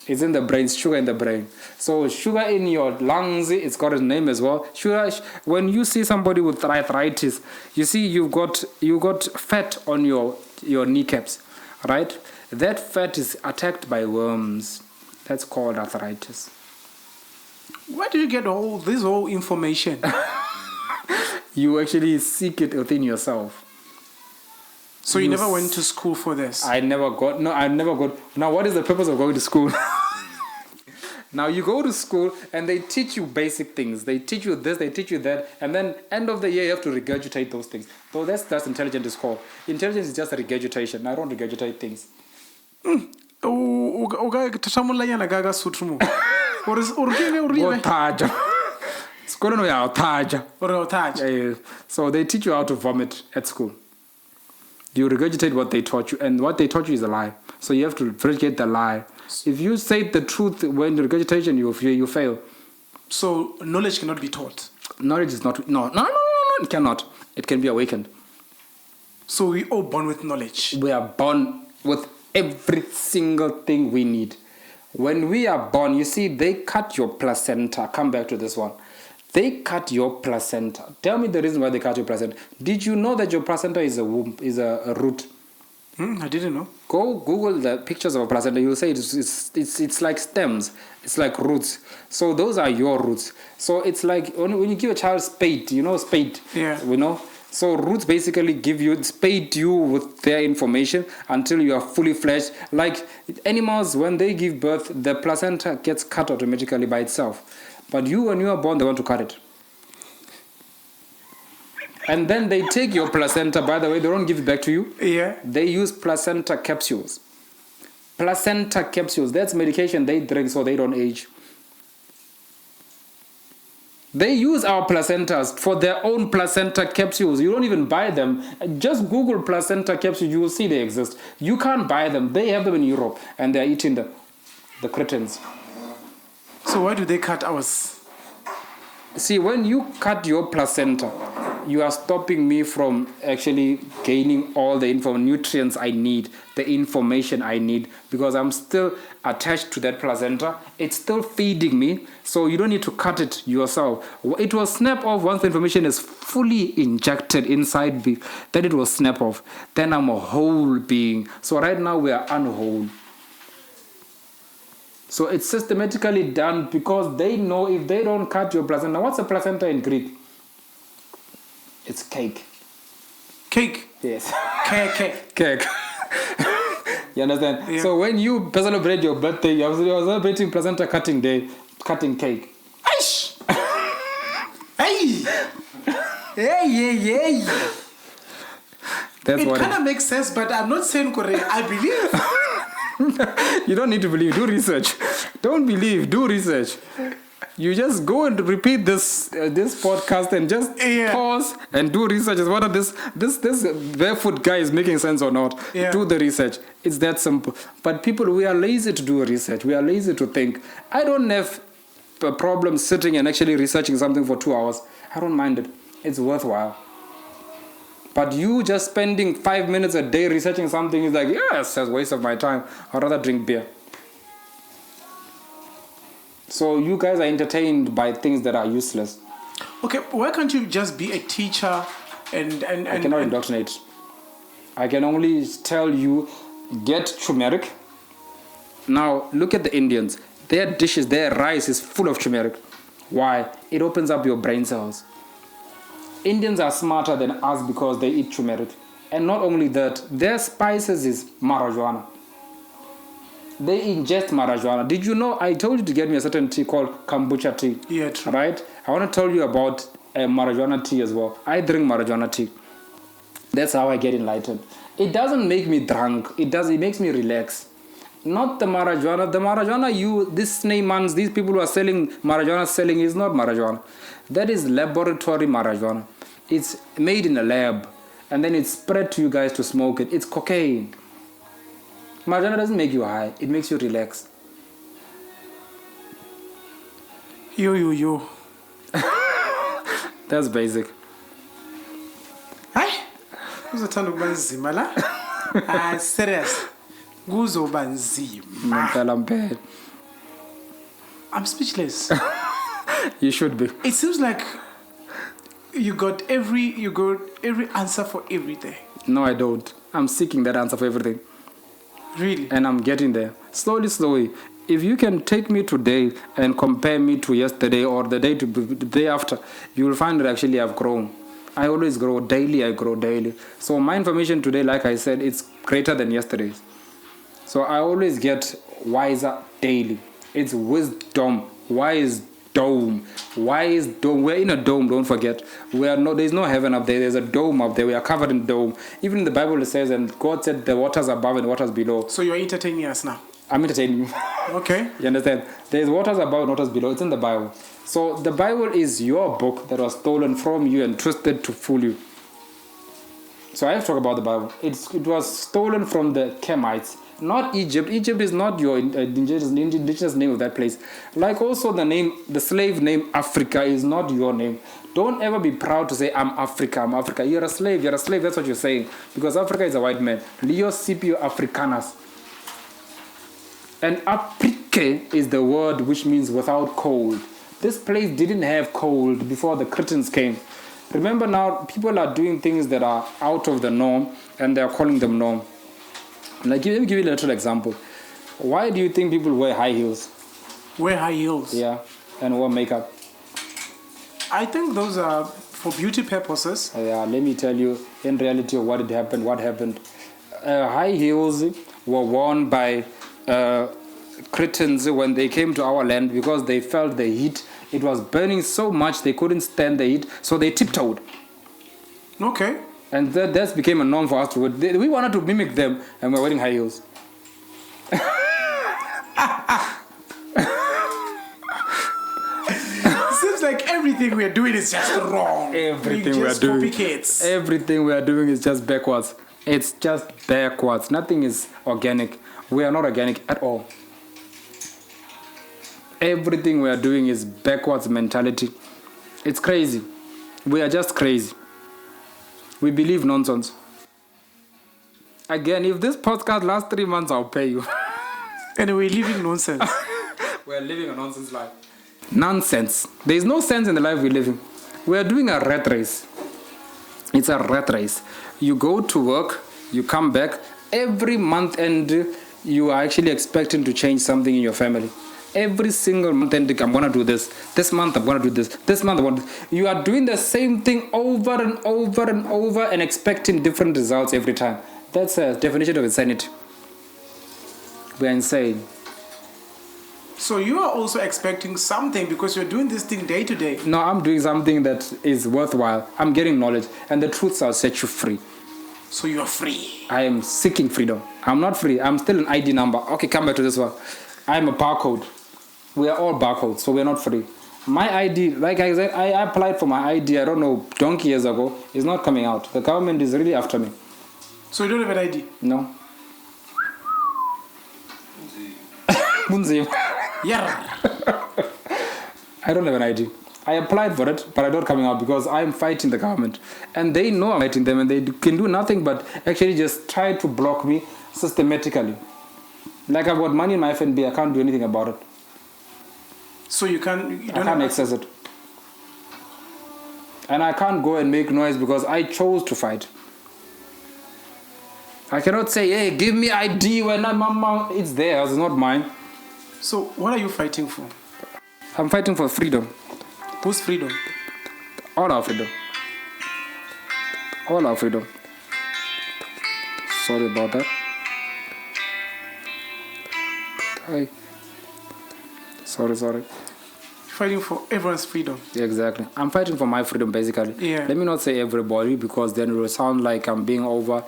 It's in the brain, it's sugar in the brain. So sugar in your lungs, it's got a name as well. Sugar. When you see somebody with arthritis, you see you got fat on your kneecaps, right? That fat is attacked by worms. That's called arthritis. Where do you get all this whole information? You actually seek it within yourself. So you never went to school for this? I never got. Now, what is the purpose of going to school? Now, you go to school and they teach you basic things. They teach you this, they teach you that. And then end of the year, you have to regurgitate those things. So that's intelligence is called. Intelligence is just a regurgitation. I don't regurgitate things. So they teach you how to vomit at school. You regurgitate what they taught you, and what they taught you is a lie. So you have to regurgitate the lie. If you say the truth when the regurgitation, you fail. So knowledge cannot be taught. Knowledge is not. No, it cannot. It can be awakened. So we all born with knowledge. We are born with every single thing we need. When we are born, you see, they cut your placenta. Come back to this one. They cut your placenta. Tell me the reason why they cut your placenta. Did you know that your placenta is a womb, is a root? I didn't know. Go Google the pictures of a placenta. You'll say it's like stems. It's like roots. So those are your roots. So it's like when you give a child spade, you know spade? Yeah. You know? So roots basically spade you with their information until you are fully fledged. Like animals, when they give birth, the placenta gets cut automatically by itself. But you, when you are born, they want to cut it. And then they take your placenta. By the way, they don't give it back to you. Yeah. They use placenta capsules. Placenta capsules. That's medication they drink so they don't age. They use our placentas for their own placenta capsules. You don't even buy them. Just Google placenta capsules. You will see they exist. You can't buy them. They have them in Europe. And they're eating the cretins. So why do they cut ours? See, when you cut your placenta, you are stopping me from actually gaining all the nutrients I need, the information I need, because I'm still attached to that placenta. It's still feeding me, so you don't need to cut it yourself. It will snap off once the information is fully injected inside me. Then it will snap off. Then I'm a whole being. So right now we are unwhole. So it's systematically done because they know if they don't cut your placenta. What's a placenta in Greek? It's cake. Cake? Yes. Cake. You understand? Yeah. So when you celebrate your birthday, you're celebrating placenta cutting day, cutting cake. Aish! Hey! Hey! That's it what kind of makes sense, but I'm not saying correct. I believe. You don't need to believe. Do research. Don't believe. Do research. You just go and repeat this podcast and just pause and do research. Is whether this barefoot guy is making sense or not. Yeah. Do the research. It's that simple. But people, we are lazy to do research. We are lazy to think. I don't have a problem sitting and actually researching something for 2 hours. I don't mind it. It's worthwhile. But you just spending 5 minutes a day researching something is like, yes, that's a waste of my time. I'd rather drink beer. So you guys are entertained by things that are useless. Okay, why can't you just be a teacher and I cannot indoctrinate. I can only tell you, get turmeric. Now, look at the Indians. Their dishes, their rice is full of turmeric. Why? It opens up your brain cells. Indians are smarter than us because they eat turmeric. And not only that, their spices is marijuana. They ingest marijuana. Did you know I told you to get me a certain tea called kombucha tea? Yeah, true. Right? I want to tell you about marijuana tea as well. I drink marijuana tea. That's how I get enlightened. It doesn't make me drunk. It makes me relax. Not the marijuana. The marijuana these people who are selling marijuana is not marijuana. That is laboratory marijuana. It's made in a lab. And then it's spread to you guys to smoke it. It's cocaine. Marijuana doesn't make you high. It makes you relax. Yo. That's basic. Hi? Kuzothanda ukuba nzima la. Ah, serious. Kuzoba nzima. Mpela. I'm speechless. You should be. It seems like you got every answer for everything. No, I don't. I'm seeking that answer for everything. Really? And I'm getting there. Slowly. If you can take me today and compare me to yesterday or the day after, you will find that actually I've grown. I always grow daily. I grow daily. So my information today, like I said, it's greater than yesterday's. So I always get wiser daily. It's wisdom. Wise dome. Wise dome. We're in a dome, don't forget. There's no heaven up there. There's a dome up there. We are covered in dome. Even in the Bible it says, and God said the waters above and the waters below. So you're entertaining us now? I'm entertaining you. Okay. You understand? There's waters above and waters below. It's in the Bible. So the Bible is your book that was stolen from you and twisted to fool you. So I have to talk about the Bible. It was stolen from the Kemites, not Egypt. Egypt is not your indigenous name of that place. Like also the slave name Africa is not your name. Don't ever be proud to say, I'm Africa. You're a slave. That's what you're saying. Because Africa is a white man. Leo Scipio Africanus. And Afrique is the word which means without cold. This place didn't have cold before the Cretans came. Remember now, people are doing things that are out of the norm and they are calling them norm. Like, let me give you a little example. Why do you think people wear high heels? Wear high heels? Yeah, and wear makeup. I think those are for beauty purposes. Yeah, let me tell you in reality what happened. High heels were worn by Cretans when they came to our land because they felt the heat. It was burning so much they couldn't stand the heat, so they tiptoed. Okay. And that became a norm for us to wear. We wanted to mimic them, and we're wearing high heels. Seems like everything we're doing is just wrong. Everything we're doing. Copycats. Everything we are doing is just backwards. It's just backwards. Nothing is organic. We are not organic at all. Everything we are doing is backwards mentality. It's crazy. We are just crazy. We believe nonsense. Again, if this podcast lasts 3 months, I'll pay you. And we're living nonsense. We're living a nonsense life. Nonsense. There is no sense in the life we're living. We are doing a rat race. It's a rat race. You go to work, you come back, every month end, you are actually expecting to change something in your family. Every single month end, I'm going to do this. This month, I'm going to do this. This month, I'm going to... You are doing the same thing over and over and over and expecting different results every time. That's a definition of insanity. We are insane. So you are also expecting something because you're doing this thing day to day. No, I'm doing something that is worthwhile. I'm getting knowledge, and the truth shall set you free. So you're free. I am seeking freedom. I'm not free. I'm still an ID number. Okay, come back to this one. I'm a barcode. We are all barcodes, so we're not free. My ID, like I said, I applied for my ID, I don't know, donkey years ago. It's not coming out. The government is really after me. So you don't have an ID? No. Yeah. I don't have an ID. I applied for it, but I'm not coming out because I'm fighting the government. And they know I'm fighting them, and they can do nothing but actually just try to block me systematically. Like I've got money in my FNB, I can't do anything about it. So I can't access it. And I can't go and make noise because I chose to fight. I cannot say, hey, give me ID when it's theirs, it's not mine. So what are you fighting for? I'm fighting for freedom. Whose freedom? All our freedom. All our freedom. Sorry about that. Hi. Sorry. Fighting for everyone's freedom. Exactly. I'm fighting for my freedom, basically. Yeah. Let me not say everybody, because then it will sound like I'm being over,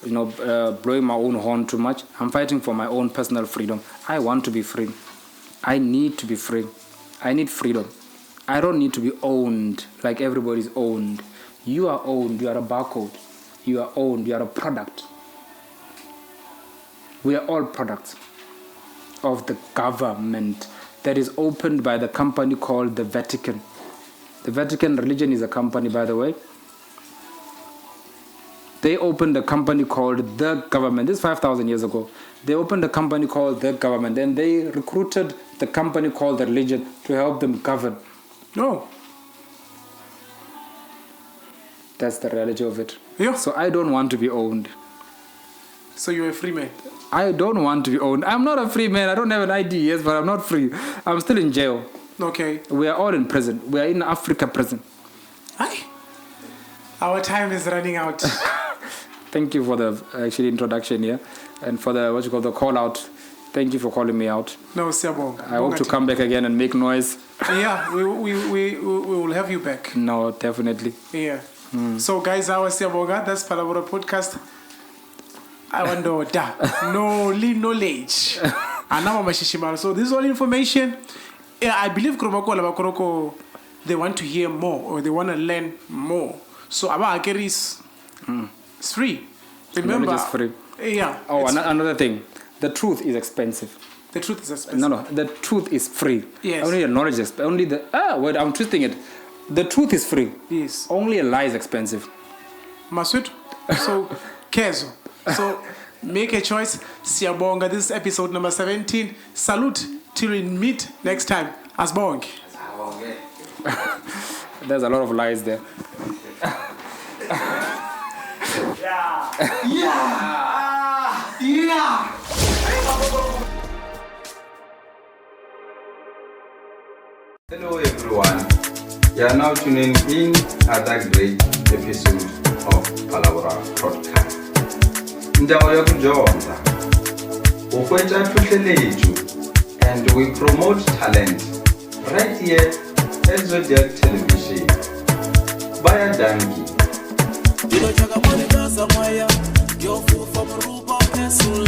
blowing my own horn too much. I'm fighting for my own personal freedom. I want to be free. I need to be free. I need freedom. I don't need to be owned like everybody's owned. You are owned. You are a barcode. You are owned. You are a product. We are all products of the government that is opened by the company called the Vatican. The Vatican religion is a company, by the way. They opened a company called The Government. This is 5,000 years ago. They opened a company called The Government, and they recruited the company called the religion to help them govern. No. That's the reality of it. Yeah. So I don't want to be owned. So you're a free man? I don't want to be owned. I'm not a free man. I don't have an ID, yes, but I'm not free. I'm still in jail. Okay. We are all in prison. We are in Africa prison. Hi. Our time is running out. Thank you for the introduction here, and for the call out. Thank you for calling me out. No, Siyabonga. I hope to come back again and make noise. Yeah, we will have you back. No, definitely. Yeah. So guys, our Siyabonga, that's Phalaborwa podcast. I wonder Nolly knowledge. So this is all information. Yeah, I believe Kromakola they want to hear more or they want to learn more. So about Akeris, it's free. Remember, knowledge is free. Yeah. Oh, another thing. The truth is expensive. The truth is expensive. No, the truth is free. Yes. Only the knowledge is only the wait, I'm twisting it. The truth is free. Yes. Only a lie is expensive. Maswit. So Kezo. So make a choice. Siyabonga. This is episode number 17. Salute till we meet next time. Asbong. There's a lot of lies there. Yeah. Hello everyone. You are now tuning in another great episode of Phalaborwa podcast. Ndawo yokujonga. Ukwetha hlehlelethu and we promote talent right here at Zodiac Television. Baya danki. Yo fu from Ruba Castle,